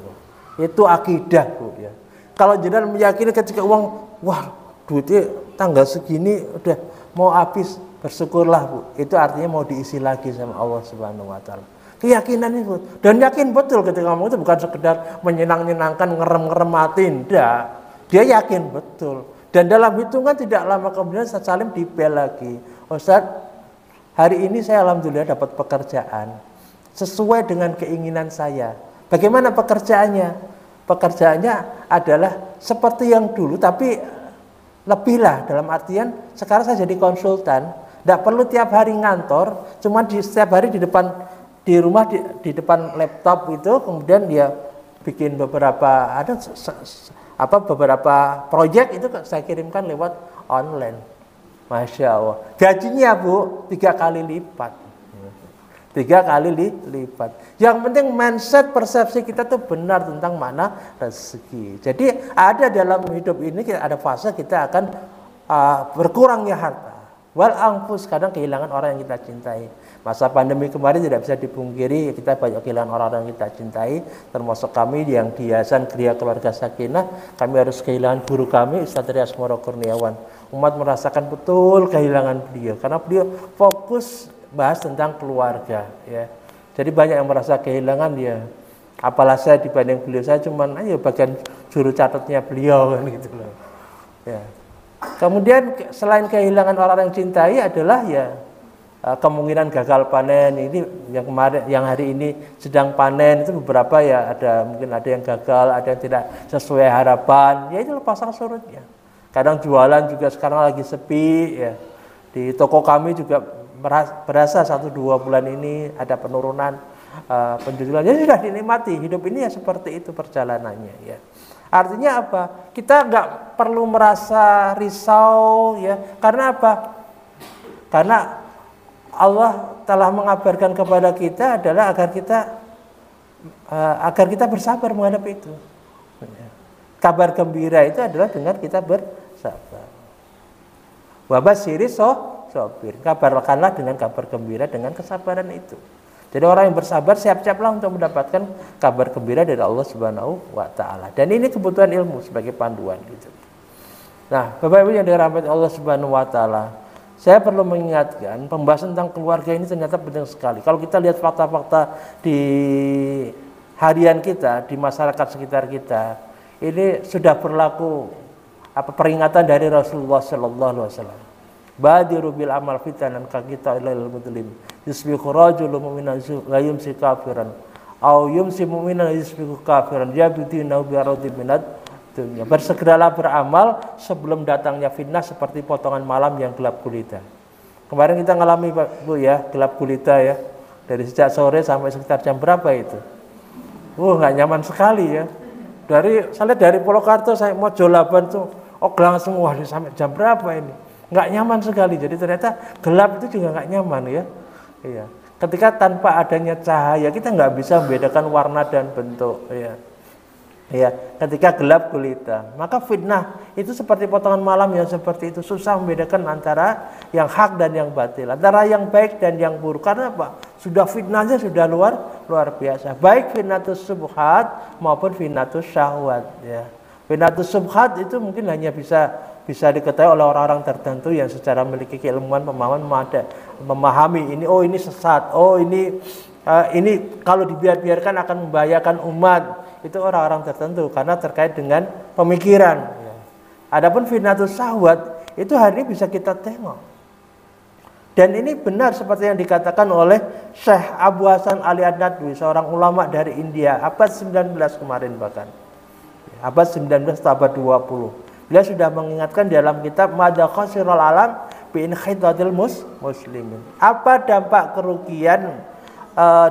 Itu akidah bu ya. Kalau jenengan meyakini ketika uang, wah duitnya tanggal segini udah mau habis, bersyukurlah bu. Itu artinya mau diisi lagi sama Allah Subhanahu Wa Taala. Keyakinan itu, dan yakin betul ketika ngomong itu bukan sekedar menyenangkan, ngerem-ngerematin, tidak. Dia yakin betul. Dan dalam hitungan tidak lama kemudian Ustaz Salim dibel lagi. Ustaz, hari ini saya alhamdulillah dapat pekerjaan sesuai dengan keinginan saya. Bagaimana pekerjaannya? Pekerjaannya adalah seperti yang dulu, tapi lebih lah, dalam artian sekarang saya jadi konsultan, tidak perlu tiap hari ngantor, cuma setiap hari di rumah di depan laptop itu, kemudian dia bikin beberapa proyek itu saya kirimkan lewat online. Masya Allah. Gajinya bu 3 kali lipat. 3 kali lipat. Yang penting mindset persepsi kita tuh benar tentang mana rezeki. Jadi ada dalam hidup ini ada fase kita akan berkurangnya harta. Wal anfus, kadang kehilangan orang yang kita cintai. Masa pandemi kemarin tidak bisa dipungkiri, kita banyak kehilangan orang-orang yang kita cintai, termasuk kami yang di Yayasan Gria Keluarga Sakinah. Kami harus kehilangan guru kami, Ustaz Rias Moro Kurniawan. Umat merasakan betul kehilangan beliau, karena beliau fokus bahas tentang keluarga. Ya. Jadi banyak yang merasa kehilangan dia. Apalah saya dibanding beliau, saya cuman ayo bagian juru catatnya beliau kan gitu loh. Ya. Kemudian selain kehilangan orang yang cintai adalah ya kemungkinan gagal panen. Ini yang hari ini sedang panen itu beberapa ya, mungkin ada yang gagal, ada yang tidak sesuai harapan. Ya itu pasang surutnya. Kadang jualan juga sekarang lagi sepi ya. Di toko kami juga berasa 1-2 bulan ini ada penurunan penjualan. Jadi sudah dinikmati. Hidup ini ya seperti itu perjalanannya ya. Artinya apa? Kita nggak perlu merasa risau ya. Karena apa? Karena Allah telah mengabarkan kepada kita adalah agar kita bersabar menghadapi itu. Kabar gembira itu adalah dengan kita bersabar. Wa basyiri sobir. Kabarkanlah dengan kabar gembira dengan kesabaran itu. Jadi orang yang bersabar siap-siaplah untuk mendapatkan kabar gembira dari Allah Subhanahu wa Ta'ala. Dan ini kebutuhan ilmu sebagai panduan gitu. Nah, Bapak Ibu yang dirahmati Allah Subhanahu wa Ta'ala, saya perlu mengingatkan pembahasan tentang keluarga ini ternyata penting sekali. Kalau kita lihat fakta-fakta di harian kita, di masyarakat sekitar kita, ini sudah berlaku peringatan dari Rasulullah sallallahu alaihi wasallam. Badiru bil amal fitanan ka kita ilal mudlim. Yusbihu rajulun mu'minan la yumsi kafiran aw yumsi mu'minan yusbihu kafiran yabdina bi aradi minad dunya. Bersegeralah beramal sebelum datangnya fitnah seperti potongan malam yang gelap gulita. Kemarin kita ngalami Pak Bu ya, gelap gulita ya. Dari sejak sore sampai sekitar jam berapa itu? Nggak nyaman sekali ya. Saya lihat dari Purwokarto saya mau Jolaban tuh Oh langsung, wah sampai jam berapa ini? Nggak nyaman sekali. Jadi ternyata gelap itu juga nggak nyaman ya. Iya. Ketika tanpa adanya cahaya kita nggak bisa membedakan warna dan bentuk. Ya. Ya, ketika gelap gulita, maka fitnah itu seperti potongan malam yang seperti itu, susah membedakan antara yang hak dan yang batil, antara yang baik dan yang buruk. Karena apa? Sudah fitnahnya sudah luar biasa. Baik fitnatus subhat maupun fitnatus syahwat. Ya. Fitnatus subhat itu mungkin hanya bisa diketahui oleh orang-orang tertentu yang secara memiliki keilmuan pemahaman memahami ini. Oh ini sesat. Oh ini kalau dibiarkan akan membahayakan umat. Itu orang-orang tertentu karena terkait dengan pemikiran. Adapun fitnatus syahwat itu hari ini bisa kita tengok. Dan ini benar seperti yang dikatakan oleh Syekh Abu Hasan Ali An-Nadwi, seorang ulama dari India, abad 19 kemarin bahkan. Abad 19 atau abad 20. Beliau sudah mengingatkan dalam kitab Madza Qasirul Alam bi inkhitatil muslimin. Apa dampak kerugian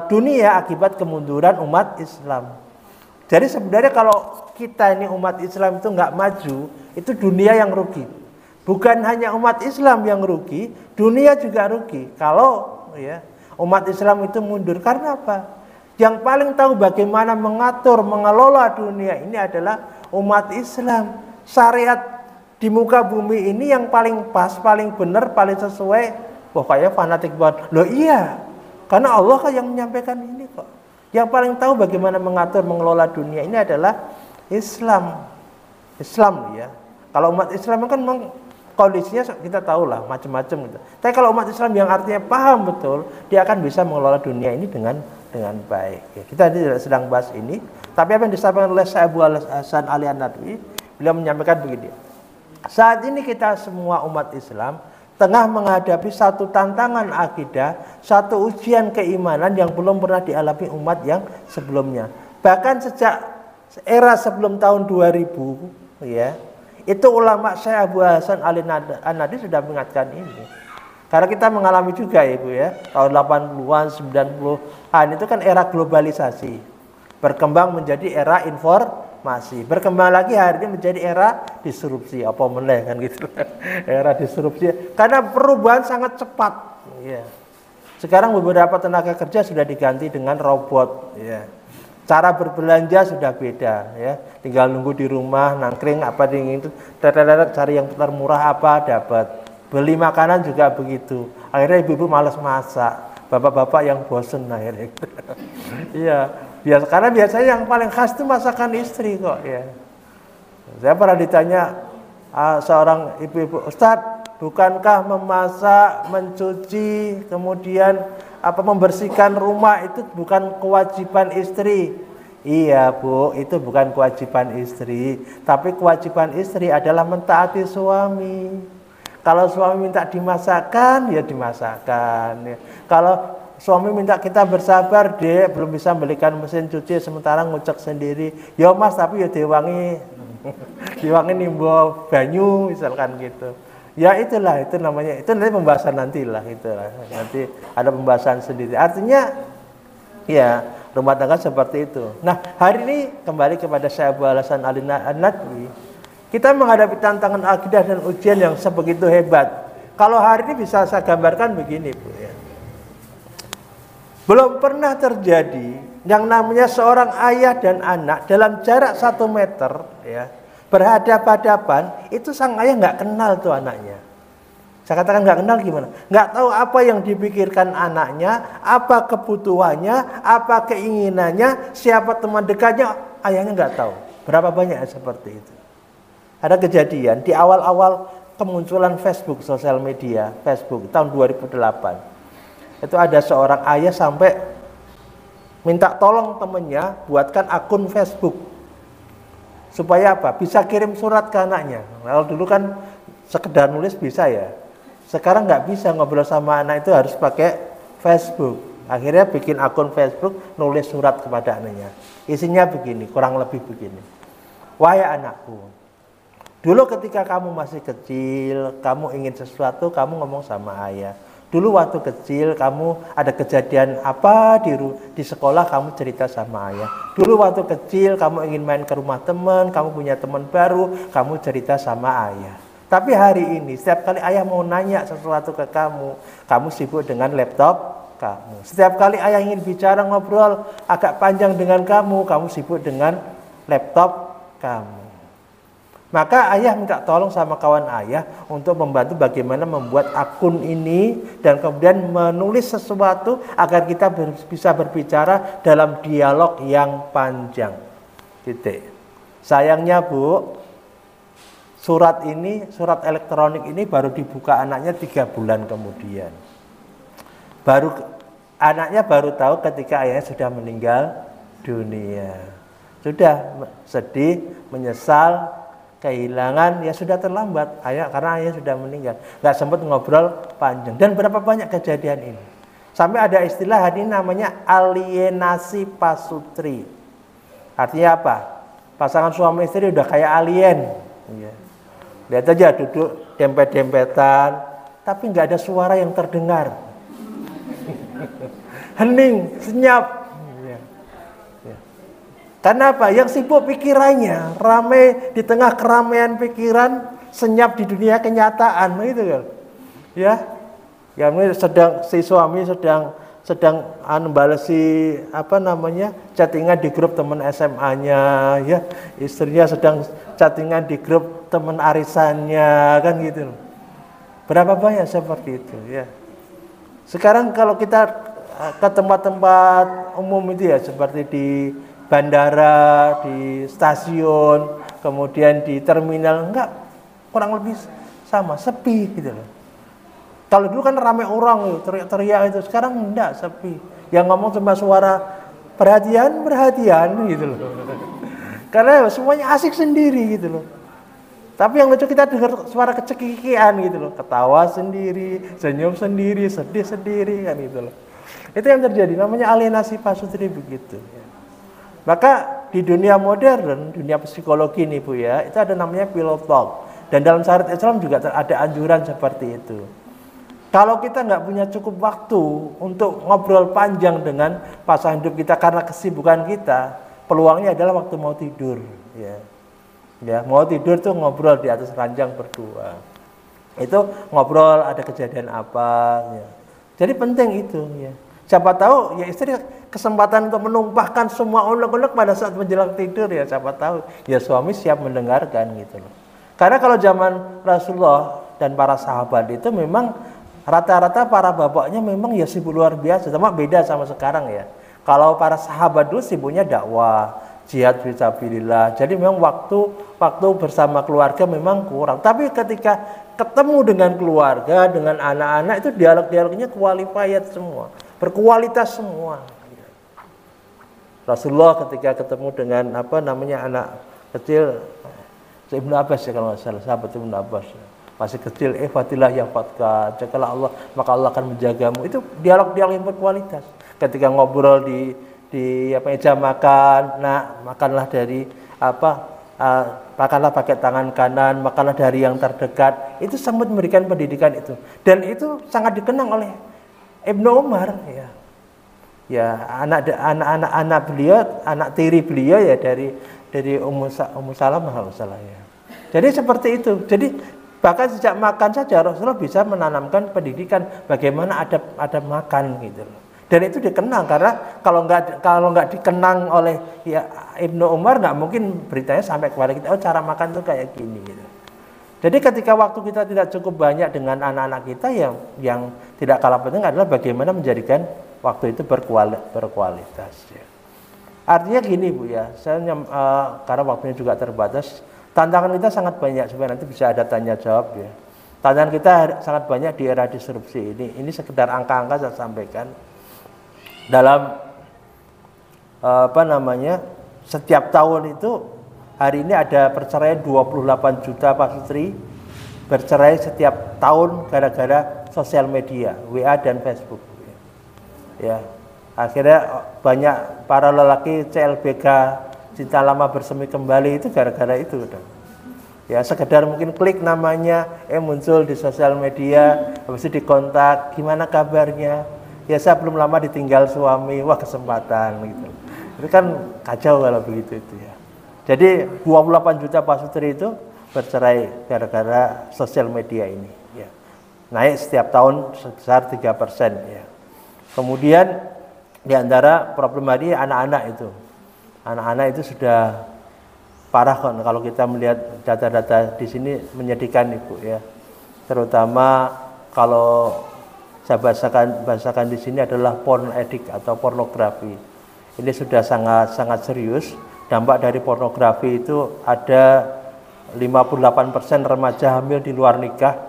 dunia akibat kemunduran umat Islam? Jadi sebenarnya kalau kita ini umat Islam itu nggak maju, itu dunia yang rugi. Bukan hanya umat Islam yang rugi, dunia juga rugi. Kalau ya umat Islam itu mundur karena apa? Yang paling tahu bagaimana mengatur, mengelola dunia ini adalah umat Islam. Syariat di muka bumi ini yang paling pas, paling benar, paling sesuai. Wah kayak fanatik banget. Loh iya, karena Allah kan yang menyampaikan ini kok. Yang paling tahu bagaimana mengatur, mengelola dunia ini adalah Islam. Islam ya. Kalau umat Islam kan memang kondisinya kita tahu lah macam-macam gitu. Tapi kalau umat Islam yang artinya paham betul, dia akan bisa mengelola dunia ini dengan baik. Ya, kita tidak sedang bahas ini. Tapi apa yang disampaikan oleh Syekh Abu Hasan Ali An-Nadwi, beliau menyampaikan begini. Saat ini kita semua umat Islam tengah menghadapi satu tantangan akidah, satu ujian keimanan yang belum pernah dialami umat yang sebelumnya. Bahkan sejak era sebelum tahun 2000 ya, itu ulama Syekh Abu Hasan Ali An-Nadwi sudah mengingatkan ini. Karena kita mengalami juga Ibu ya, tahun 80-an, 90-an itu kan era globalisasi. Berkembang menjadi era informasi. Berkembang lagi hari ini menjadi era disrupsi. Apa meneh kan gitu. Era disrupsi. Karena perubahan sangat cepat. Ya. Sekarang beberapa tenaga kerja sudah diganti dengan robot. Ya. Cara berbelanja sudah beda. Ya. Tinggal nunggu di rumah, nangkring apa itu, cari yang termurah apa dapat. Beli makanan juga begitu. Akhirnya ibu-ibu malas masak. Bapak-bapak yang bosen akhirnya. Iya. Karena biasanya yang paling khas itu masakan istri kok ya. Saya pernah ditanya seorang ibu-ibu, Ustadz, bukankah memasak, mencuci, kemudian membersihkan rumah itu bukan kewajiban istri? Iya Bu, itu bukan kewajiban istri, tapi kewajiban istri adalah mentaati suami. Kalau suami minta dimasakkan, ya dimasakkan. Ya. Kalau suami minta kita bersabar, dek, belum bisa belikan mesin cuci sementara ngucek sendiri. Ya mas, tapi ya diwangi nimbo banyu misalkan gitu. Ya itulah, itu namanya, itu nanti pembahasan nantilah, itulah. Nanti ada pembahasan sendiri. Artinya ya rumah tangga seperti itu. Nah hari ini kembali kepada Syekh Abu Hasan Ali An-Nadwi. Kita menghadapi tantangan akidah dan ujian yang sebegitu hebat. Kalau hari ini bisa saya gambarkan begini Bu ya. Belum pernah terjadi yang namanya seorang ayah dan anak dalam jarak 1 meter ya, berhadapan-hadapan, itu sang ayah nggak kenal tuh anaknya. Saya katakan nggak kenal gimana? Nggak tahu apa yang dipikirkan anaknya, apa kebutuhannya, apa keinginannya, siapa teman dekatnya, ayahnya nggak tahu. Berapa banyak seperti itu. Ada kejadian di awal-awal kemunculan Facebook, sosial media, Facebook tahun 2008. Itu ada seorang ayah sampai minta tolong temennya buatkan akun Facebook. Supaya apa? Bisa kirim surat ke anaknya. Kalau dulu kan sekedar nulis bisa ya. Sekarang nggak bisa ngobrol sama anak, itu harus pakai Facebook. Akhirnya bikin akun Facebook, nulis surat kepada anaknya. Isinya begini, kurang lebih begini. Wahai anakku, dulu ketika kamu masih kecil, kamu ingin sesuatu, kamu ngomong sama ayah. Dulu waktu kecil kamu ada kejadian apa di sekolah, kamu cerita sama ayah. Dulu waktu kecil kamu ingin main ke rumah teman, kamu punya teman baru, kamu cerita sama ayah. Tapi hari ini setiap kali ayah mau nanya sesuatu ke kamu sibuk dengan laptop kamu. Setiap kali ayah ingin bicara ngobrol agak panjang dengan kamu sibuk dengan laptop kamu. Maka ayah minta tolong sama kawan ayah untuk membantu bagaimana membuat akun ini dan kemudian menulis sesuatu agar kita bisa berbicara dalam dialog yang panjang. Titik. Sayangnya Bu, surat elektronik ini baru dibuka anaknya 3 bulan kemudian. Anaknya baru tahu ketika ayahnya sudah meninggal dunia. Sudah sedih, menyesal, kehilangan, ya sudah terlambat karena ayah sudah meninggal, nggak sempat ngobrol panjang. Dan berapa banyak kejadian ini, sampai ada istilah ini namanya alienasi pasutri. Artinya apa? Pasangan suami istri udah kayak alien, ya. Lihat aja duduk dempet-dempetan, tapi nggak ada suara yang terdengar. Hening, senyap. Karena apa? Yang sibuk pikirannya, ramai di tengah keramaian pikiran, senyap di dunia kenyataan, gitu kan? Ya, si suami sedang balesi chattingan di grup teman SMA-nya, ya, istrinya sedang chattingan di grup teman arisannya, kan gitu. Berapa banyak seperti itu, ya. Sekarang kalau kita ke tempat-tempat umum itu ya, seperti di bandara, di stasiun, kemudian di terminal, kurang lebih sama, sepi gitu loh. Kalau dulu kan ramai orang, teriak-teriak itu, sekarang enggak, sepi. Yang ngomong cuma suara perhatian gitu loh. Karena semuanya asik sendiri gitu loh. Tapi yang lucu kita dengar suara kecekikian gitu loh, ketawa sendiri, senyum sendiri, sedih sendiri kan gitu loh. Itu yang terjadi, namanya alienasi pasutri begitu. Maka di dunia modern, dunia psikologi nih Bu ya, itu ada namanya pillow talk. Dan dalam syariat Islam juga ada anjuran seperti itu. Kalau kita nggak punya cukup waktu untuk ngobrol panjang dengan pasangan hidup kita karena kesibukan kita, peluangnya adalah waktu mau tidur. Ya, mau tidur tuh ngobrol di atas ranjang berdua. Itu ngobrol ada kejadian apa. Ya. Jadi penting itu. Ya. Siapa tahu ya istri kesempatan untuk menumpahkan semua unek-unek pada saat menjelang tidur, ya siapa tahu ya suami siap mendengarkan gitu loh. Karena kalau zaman Rasulullah dan para sahabat itu memang rata-rata para bapaknya memang ya sibuk luar biasa, cuma beda sama sekarang ya. Kalau para sahabat dulu sibuknya dakwah, jihad fisabilillah. Jadi memang waktu bersama keluarga memang kurang. Tapi ketika ketemu dengan keluarga, dengan anak-anak itu dialog-dialognya qualified semua, berkualitas semua. Rasulullah ketika ketemu dengan anak kecil, Ibnu Abbas ya kalau nggak salah, sahabat Ibnu Abbas masih kecil, fatilah ya fatka, jagalah Allah maka Allah akan menjagamu. Itu dialog-dialog yang berkualitas. Ketika ngobrol di meja makan, makanlah dari makanlah pakai tangan kanan, makanlah dari yang terdekat. Itu sangat memberikan pendidikan itu, dan itu sangat dikenang oleh Ibnu Umar ya. Ya, anak beliau, anak tiri beliau ya dari Ummu Salamah kalau salah ya. Jadi seperti itu. Jadi bahkan sejak makan saja Rasulullah bisa menanamkan pendidikan bagaimana ada makan gitu loh. Dan itu dikenang karena kalau nggak dikenang oleh ya Ibnu Umar nggak mungkin beritanya sampai kepada kita, oh cara makan tuh kayak gini gitu. Jadi ketika waktu kita tidak cukup banyak dengan anak-anak kita, yang tidak kalah penting adalah bagaimana menjadikan waktu itu berkualitas. Ya. Artinya gini Bu ya, karena waktunya juga terbatas, tantangan kita sangat banyak. Sebenarnya nanti bisa ada tanya jawab ya. Tantangan kita sangat banyak di era disrupsi ini. Ini sekedar angka-angka saya sampaikan. Dalam setiap tahun itu hari ini ada perceraian 28 juta pasutri bercerai setiap tahun gara-gara sosial media, WA dan Facebook. Ya, akhirnya banyak para lelaki CLBK cinta lama bersemi kembali itu gara-gara itu. Ya sekedar mungkin klik namanya, muncul di sosial media, habis itu dikontak, gimana kabarnya? Ya saya belum lama ditinggal suami, wah kesempatan gitu. Itu kan kacau kalau begitu itu ya. Jadi 28 juta pasutri itu bercerai gara-gara sosial media ini. Ya. Naik setiap tahun sebesar 3% ya. Kemudian di antara problem tadi anak-anak itu. Anak-anak itu sudah parah kan kalau kita melihat data-data di sini menyedihkan Ibu ya. Terutama kalau saya bahasakan di sini adalah porn addict atau pornografi. Ini sudah sangat serius. Dampak dari pornografi itu ada 58% remaja hamil di luar nikah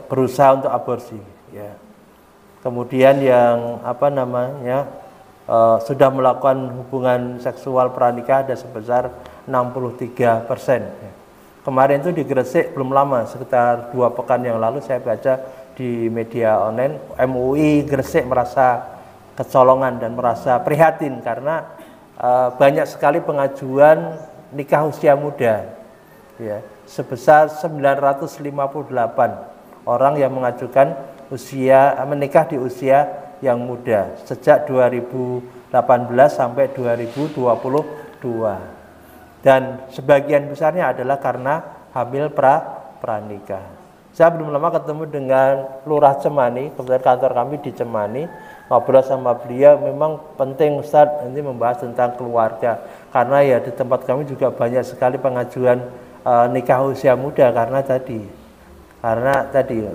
berusaha untuk aborsi ya. Kemudian yang sudah melakukan hubungan seksual pranikah ada sebesar 63%. Kemarin itu di Gresik belum lama, sekitar 2 pekan yang lalu saya baca di media online, MUI Gresik merasa kecolongan dan merasa prihatin karena banyak sekali pengajuan nikah usia muda, ya, sebesar 958 orang yang mengajukan menikah di usia yang muda sejak 2018 sampai 2022 dan sebagian besarnya adalah karena hamil pranikah. Saya belum lama ketemu dengan Lurah Cemani, kebetulan kantor kami di Cemani, ngobrol sama beliau, memang penting Ustadz ini membahas tentang keluarga karena ya di tempat kami juga banyak sekali pengajuan nikah usia muda karena tadi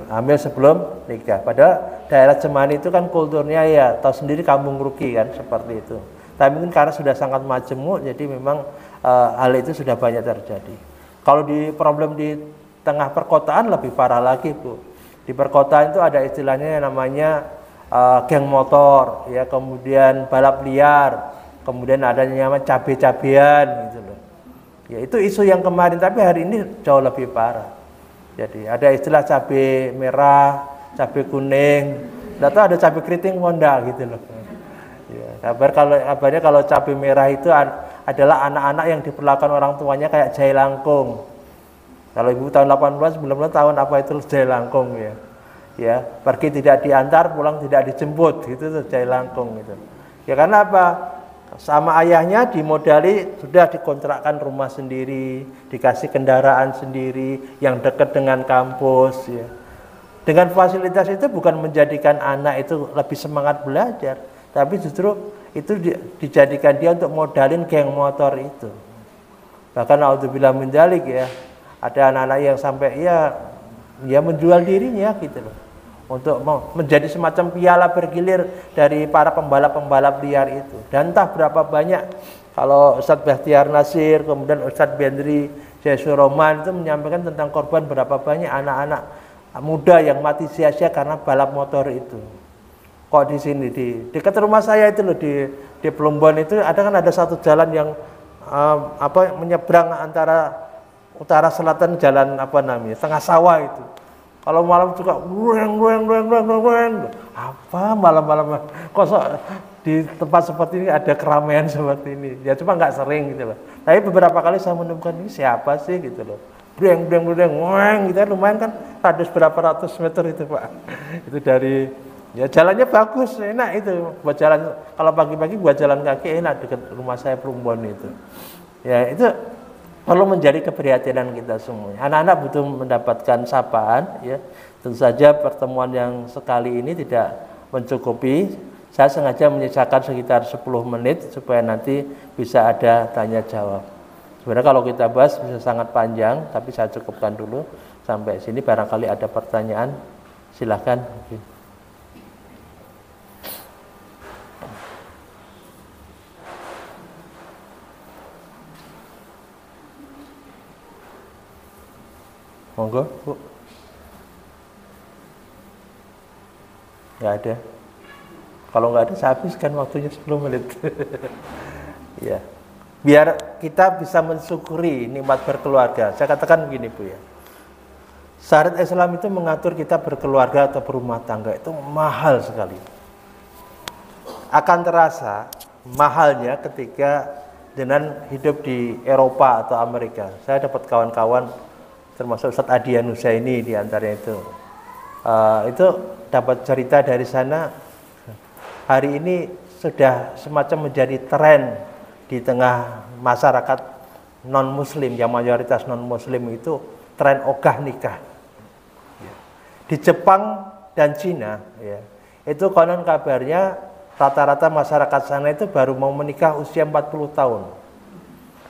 hamil sebelum nikah. Padahal daerah Cemani itu kan kulturnya ya tahu sendiri kampung rugi kan seperti itu. Tapi mungkin karena sudah sangat majemuk jadi memang hal itu sudah banyak terjadi. Kalau di problem di tengah perkotaan lebih parah lagi Bu. Di perkotaan itu ada istilahnya yang namanya geng motor, ya, kemudian balap liar, kemudian ada yang namanya cabe-cabean gitu loh. Ya itu isu yang kemarin tapi hari ini jauh lebih parah. Jadi ada istilah cabai merah, cabai kuning, atau ada cabai keriting Honda gitu loh. Ya, kabarnya kalau cabai merah itu adalah anak-anak yang diperlakukan orang tuanya kayak jahe langkung. Kalau ibu tahun 18, 19 tahun apa itu jahe langkung ya. Ya, pergi tidak diantar, pulang tidak dijemput, gitu tuh jahe langkung gitu. Ya karena apa? Sama ayahnya dimodali sudah dikontrakkan rumah sendiri, dikasih kendaraan sendiri yang dekat dengan kampus ya. Dengan fasilitas itu bukan menjadikan anak itu lebih semangat belajar, tapi justru itu dijadikan dia untuk modalin geng motor itu. Bahkan naudzubillah min dzalik ya. Ada anak-anak yang sampai ya menjual dirinya gitu loh. Untuk menjadi semacam piala bergilir dari para pembalap-pembalap liar itu. Dan entah berapa banyak, kalau Ustadz Bahtiar Nasir, kemudian Ustadz Bendri Jaisuroman itu menyampaikan tentang korban berapa banyak anak-anak muda yang mati sia-sia karena balap motor itu. Kok di sini di dekat rumah saya itu loh di Plumbon itu ada satu jalan yang menyeberang antara utara selatan jalan tengah sawah itu. Kalau malam juga apa malam-malam kok di tempat seperti ini ada keramaian seperti ini. Ya cuma nggak sering gitu loh. Tapi beberapa kali saya menemukan ini siapa sih gitu loh. Breng gitu lumayan kan radius berapa ratus meter itu Pak. Itu dari ya jalannya bagus, enak itu buat jalan. Kalau pagi-pagi buat jalan kaki enak dekat rumah saya Plumbon itu. Ya itu perlu menjadi keprihatinan kita semua. Anak-anak butuh mendapatkan sapaan ya. Tentu saja pertemuan yang sekali ini tidak mencukupi. Saya sengaja menyisakan sekitar 10 menit supaya nanti bisa ada tanya jawab. Sebenarnya kalau kita bahas bisa sangat panjang, tapi saya cukupkan dulu sampai sini. Barangkali ada pertanyaan, silahkan. Monggo, Bu. Nggak ada. Kalau nggak ada, saya habiskan waktunya 10 menit. Ya. Biar kita bisa mensyukuri nikmat berkeluarga. Saya katakan begini, Bu ya. Syariat Islam itu mengatur kita berkeluarga atau berumah tangga itu mahal sekali. Akan terasa mahalnya ketika dengan hidup di Eropa atau Amerika. Saya dapat kawan-kawan termasuk Ustadz Adianusa ini di antaranya itu dapat cerita dari sana. Hari ini sudah semacam menjadi tren di tengah masyarakat non-muslim, yang mayoritas non-muslim itu tren ogah nikah. Di Jepang dan Cina, ya, itu konon kabarnya rata-rata masyarakat sana itu baru mau menikah usia 40 tahun.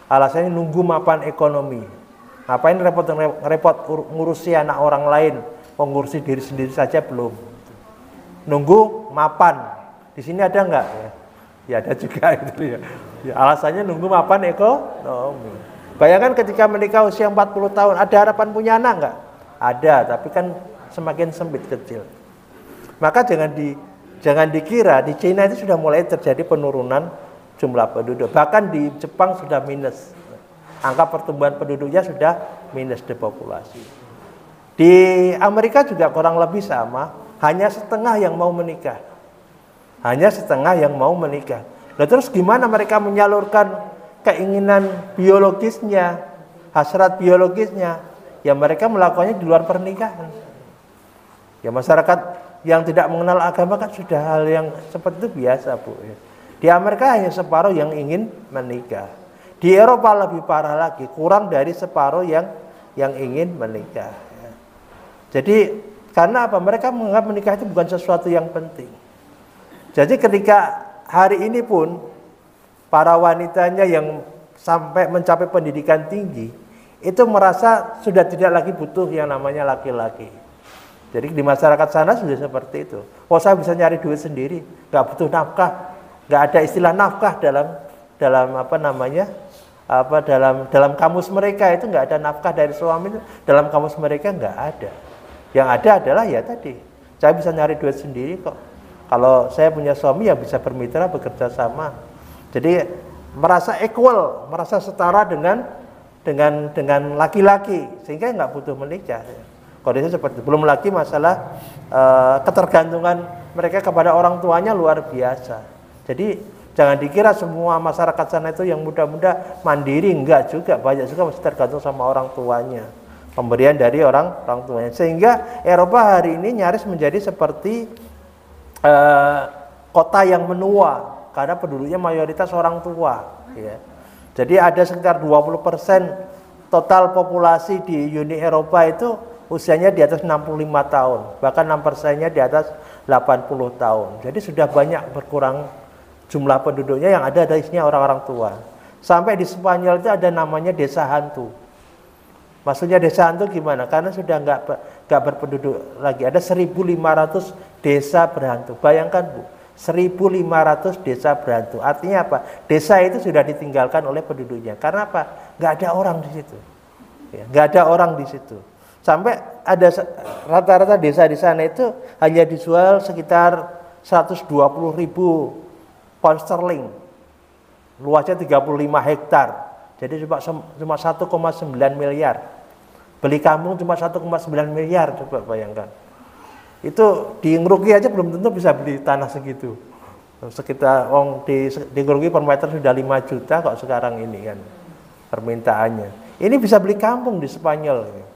Alasannya nunggu mapan ekonomi. Ngapain repot ngurusi anak orang lain, mengurusi diri sendiri saja belum. Nunggu mapan. Di sini ada enggak ya? Ya ada juga gitu ya. Ya, alasannya nunggu mapan ekonomi. Bayangkan ketika menikah usia 40 tahun, ada harapan punya anak enggak? Ada, tapi kan semakin sempit kecil. Maka jangan dikira di Cina itu sudah mulai terjadi penurunan jumlah penduduk. Bahkan di Jepang sudah minus. Angka pertumbuhan penduduknya sudah minus depopulasi. Di Amerika juga kurang lebih sama, hanya setengah yang mau menikah. Hanya setengah yang mau menikah. Nah, terus gimana mereka menyalurkan keinginan biologisnya, hasrat biologisnya? Ya mereka melakukannya di luar pernikahan. Ya masyarakat yang tidak mengenal agama kan sudah hal yang seperti itu biasa, Bu. Di Amerika hanya separuh yang ingin menikah. Di Eropa lebih parah lagi, kurang dari separuh yang ingin menikah. Jadi karena apa? Mereka menganggap menikah itu bukan sesuatu yang penting. Jadi ketika hari ini pun para wanitanya yang sampai mencapai pendidikan tinggi itu merasa sudah tidak lagi butuh yang namanya laki-laki. Jadi di masyarakat sana sudah seperti itu. Oh, saya bisa nyari duit sendiri, nggak butuh nafkah, nggak ada istilah nafkah dalam kamus mereka itu nggak ada nafkah dari suami itu, dalam kamus mereka nggak ada. Yang ada adalah ya tadi, saya bisa nyari duit sendiri kok. Kalau saya punya suami ya bisa bermitra, bekerja sama. Jadi merasa equal, merasa setara dengan laki-laki, sehingga nggak butuh menikah. Kondisi seperti itu. Belum lagi masalah ketergantungan mereka kepada orang tuanya luar biasa. Jadi jangan dikira semua masyarakat sana itu yang muda-muda mandiri, enggak juga, banyak juga masih tergantung sama orang tuanya, pemberian dari orang tuanya. Sehingga Eropa hari ini nyaris menjadi seperti kota yang menua karena penduduknya mayoritas orang tua. Ya. Jadi ada sekitar 20% total populasi di Uni Eropa itu usianya di atas 65 tahun, bahkan 6%-nya di atas 80 tahun. Jadi sudah banyak berkurang jumlah penduduknya, yang ada isinya orang-orang tua. Sampai di Spanyol itu ada namanya desa hantu. Maksudnya desa hantu gimana? Karena sudah nggak berpenduduk lagi. Ada 1.500 desa berhantu. Bayangkan, Bu, 1.500 desa berhantu. Artinya apa? Desa itu sudah ditinggalkan oleh penduduknya. Karena apa? Nggak ada orang di situ. Ya, nggak ada orang di situ. Sampai ada rata-rata desa di sana itu hanya dijual sekitar 120.000 pound sterling. Luasnya 35 hektar. Jadi cuma 1,9 miliar. Beli kampung cuma 1,9 miliar, coba bayangkan. Itu di Ngeruki aja belum tentu bisa beli tanah segitu. Sekitar di Ngeruki per meter sudah 5 juta kok sekarang ini kan permintaannya. Ini bisa beli kampung di Spanyol.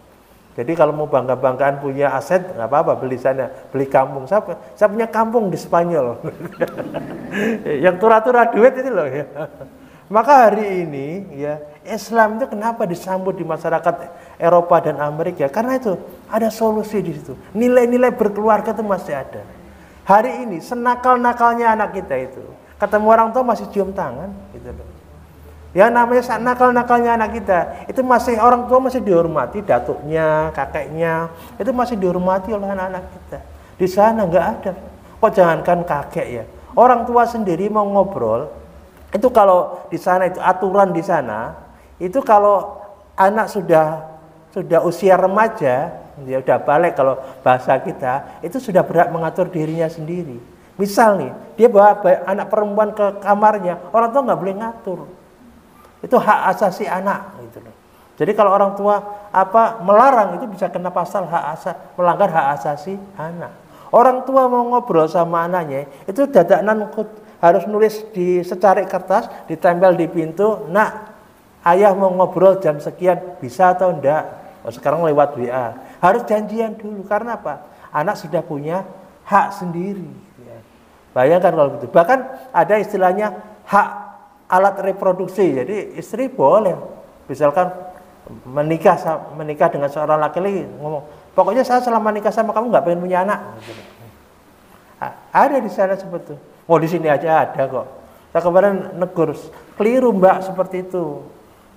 Jadi kalau mau bangga-banggaan punya aset, nggak apa-apa, beli sana, beli kampung. Saya punya kampung di Spanyol. Yang tura-tura duit itu loh ya. Maka hari ini ya Islam itu kenapa disambut di masyarakat Eropa dan Amerika? Karena itu ada solusi di situ. Nilai-nilai berkeluarga itu masih ada. Hari ini senakal-nakalnya anak kita itu, ketemu orang tua masih cium tangan, gitu loh. Ya namanya nakal-nakalnya anak kita, itu masih orang tua masih dihormati, datuknya, kakeknya, itu masih dihormati oleh anak-anak kita. Di sana nggak ada. Kok jangankan kakek ya, orang tua sendiri mau ngobrol, itu kalau di sana itu aturan di sana, itu kalau anak sudah usia remaja, dia udah balik kalau bahasa kita, itu sudah berhak mengatur dirinya sendiri. Misal nih, dia bawa anak perempuan ke kamarnya, orang tua nggak boleh ngatur. Itu hak asasi anak gitu loh. Jadi kalau orang tua melarang itu bisa kena pasal melanggar hak asasi anak. Orang tua mau ngobrol sama anaknya itu dadakan harus nulis di secarik kertas, ditempel di pintu, nak, ayah mau ngobrol jam sekian, bisa atau enggak? Oh, sekarang lewat WA. Harus janjian dulu, karena apa? Anak sudah punya hak sendiri. Ya. Bayangkan kalau gitu. Bahkan ada istilahnya hak alat reproduksi. Jadi istri boleh, misalkan menikah dengan seorang laki-laki, ngomong, pokoknya saya selama nikah sama kamu nggak pengen punya anak. Ada di sana seperti itu. Oh, di sini aja ada kok. Saya kemarin negur, keliru mbak seperti itu.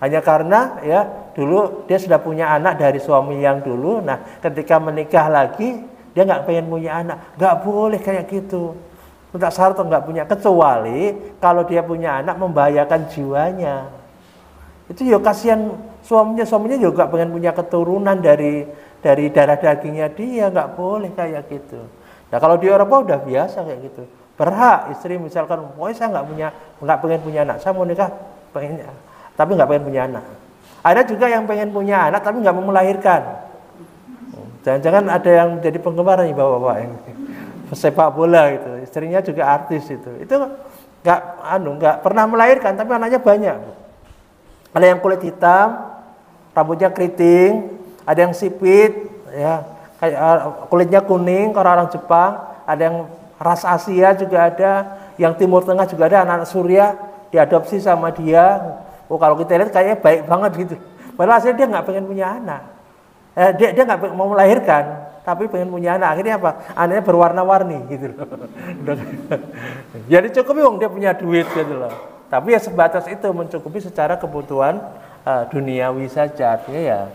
Hanya karena ya dulu dia sudah punya anak dari suami yang dulu. Nah, ketika menikah lagi dia nggak pengen punya anak. Nggak boleh kayak gitu. Tidak syarat nggak punya, kecuali kalau dia punya anak membahayakan jiwanya. Itu ya kasihan suaminya juga pengen punya keturunan dari darah dagingnya dia, nggak boleh kayak gitu. Nah kalau di Eropa udah biasa kayak gitu, berhak istri misalkan, pokoknya saya nggak pengen punya anak, saya mau nikah pengen, tapi nggak pengen punya anak. Ada juga yang pengen punya anak tapi nggak mau melahirkan. Jangan-jangan ada yang jadi penggemar nih bapak-bapak yang sepak bola gitu, istrinya juga artis itu nggak pernah melahirkan tapi anaknya banyak. Ada yang kulit hitam, rambutnya keriting, ada yang sipit, ya, kayak kulitnya kuning, orang-orang Jepang, ada yang ras Asia juga ada, yang Timur Tengah juga ada, anak-anak Surya diadopsi sama dia. Oh kalau kita lihat kayaknya baik banget gitu. Padahal aslinya dia nggak pengen punya anak, dia nggak mau melahirkan, tapi pengen punya anak. Akhirnya apa? Anaknya berwarna-warni gitu loh. Jadi cukup dong dia punya duit gitu loh. Tapi ya sebatas itu, mencukupi secara kebutuhan duniawi saja. Artinya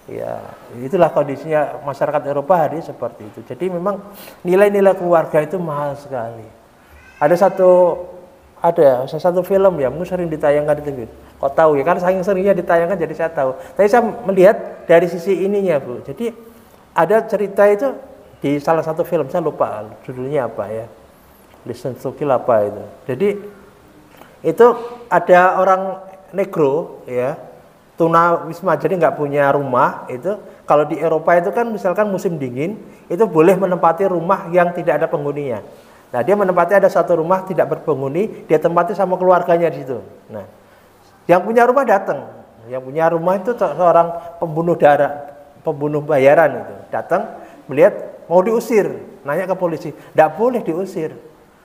ya itulah kondisinya masyarakat Eropa hari ini seperti itu. Jadi memang nilai-nilai keluarga itu mahal sekali. Ada satu film ya, mungkin sering ditayangkan di TV. Kok tahu ya? Kan saking seringnya ditayangkan jadi saya tahu. Tapi saya melihat dari sisi ininya, Bu. Jadi ada cerita itu di salah satu film, saya lupa judulnya apa ya. Listen to Kill apa itu. Jadi itu ada orang negro ya, tunawisma, jadi nggak punya rumah. Itu kalau di Eropa itu kan misalkan musim dingin itu boleh menempati rumah yang tidak ada penghuninya. Nah dia menempati ada satu rumah tidak berpenghuni, dia tempati sama keluarganya di situ. Nah yang punya rumah datang, yang punya rumah itu seorang pembunuh bayaran itu datang melihat mau diusir, nanya ke polisi, nggak boleh diusir.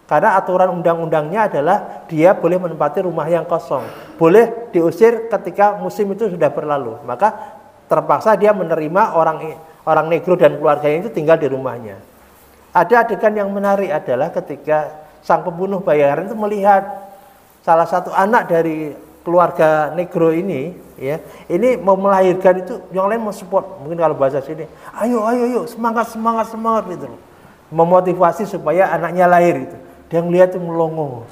Karena aturan undang-undangnya adalah dia boleh menempati rumah yang kosong. Boleh diusir ketika musim itu sudah berlalu. Maka terpaksa dia menerima orang negro dan keluarganya itu tinggal di rumahnya. Ada adegan yang menarik adalah ketika sang pembunuh bayaran itu melihat salah satu anak dari keluarga negro ini, ya, ini mau melahirkan itu, yang lain mau support. Mungkin kalau bahasa sini, ayo, semangat gitu loh. Memotivasi supaya anaknya lahir itu. Dia ngelihat itu melongo.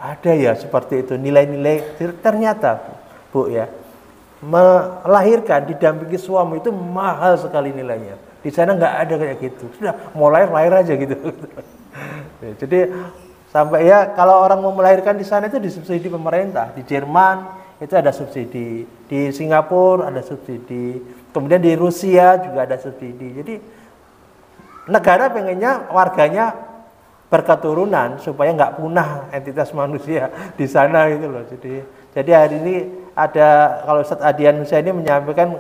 Ada ya seperti itu nilai-nilai. Ternyata Bu ya, melahirkan didampingi suami itu mahal sekali nilainya. Di sana nggak ada kayak gitu. Sudah mau lahir aja gitu. Jadi sampai ya kalau orang mau melahirkan di sana itu disubsidi pemerintah. Di Jerman itu ada subsidi, di Singapura ada subsidi, kemudian di Rusia juga ada subsidi. Jadi negara pengennya warganya berketurunan supaya nggak punah entitas manusia di sana gitu loh. Jadi hari ini ada, kalau Ustadz Adian Musa ini menyampaikan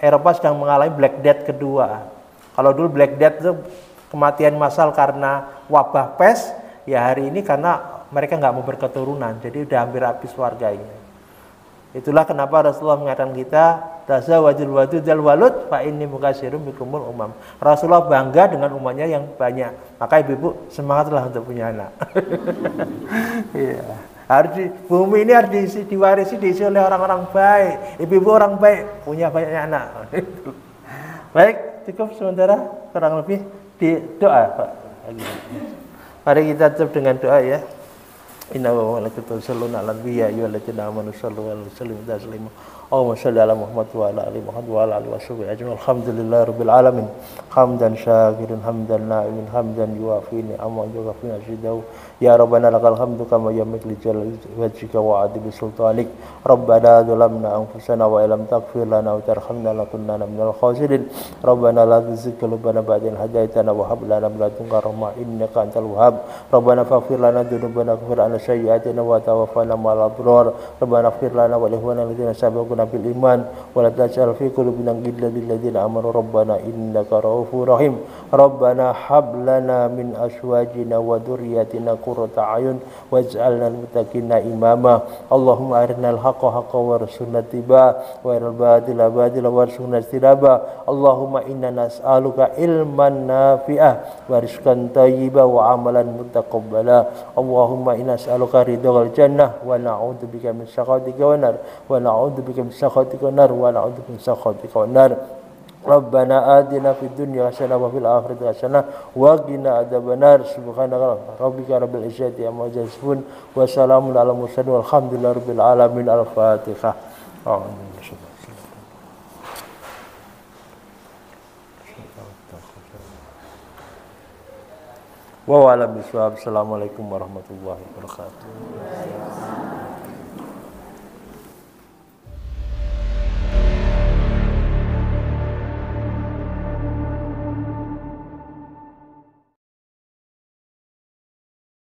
Eropa sedang mengalami Black Death kedua. Kalau dulu Black Death itu kematian massal karena wabah pes, ya hari ini karena mereka nggak mau berketurunan, jadi udah hampir habis warganya. Itulah kenapa Rasulullah mengatakan kita tazawwajul wadudal walud fa inni mukatsirum bikumul umam. Rasulullah bangga dengan umatnya yang banyak. Maka ibu-ibu semangatlah untuk punya anak. Iya. Bumi ini harus diisi oleh orang-orang baik. Ibu-ibu orang baik punya banyak anak. Baik, cukup sementara kurang lebih di doa, Pak. Mari kita tutup dengan doa ya. Inna wa malaikatahu yusholluna 'alan nabiyyi ya ayyuhalladzina amanu shollu 'alaihi wa sallimu taslima. Allahumma shalli ala Muhammad wa ala ali Muhammad wa ala alihi washabihi ajma'in. Alhamdulillahirabbil alamin. Hamdan syakirin hamdan na'imin hamdan yuafi ni'amahu wa yukafi mazidahu. Ya Rabbana lakal hamdu kama yamlik li jalali wajhika wa adibi sultanik. Rabbana zalamna anfusana wa illam taghfir lana wa tarhamna lakunanna minal khasirin. Rabbana la tuzigh qulubana ba'da idh hadaytana wa hab lana min ladunka rahmah innaka antal wahhab. Rabbana faghfir lana dzunubana waghfir 'anna sayyi'atina wa tawaffana ma'al abrar. Rabbana ighfir lana wa li ikhwanina alladziina sabaquna bil iman wa la taj'al fi qulubina ghillan lil ladzina amanu rabbana innaka ra'ufur rahim. Rabbana hab lana min azwajina wa dhurriyyatina qurrata a'yun waj'alna lil muttaqina imama. Allahumma arinal haqqa haqqan warzuqna ittiba'a wa arinal batila batilan warzuqna ijtinaba. Allahumma inna nas'aluka ilman nafi'ah wa rizqan thayyiban wa amalan mutaqabbala. Allahumma inna nas'aluka ridhal jannah wa na'udzubika min sakhatika wan nar wa na'udzubika min sakhatika wan nar wa na'udzubika min sakhatika wan nar. Rabbana atina fid dunya hasanah wa fil akhirati hasanah wa qina adzabannar. Subhanaka rabbika rabbil izzati amma yasifun wa salamun alal mursalin walhamdulillahi rabbil alamin. Al-Fatihah. Wa a'lam bishawab. Assalamualaikum warahmatullahi wabarakatuh.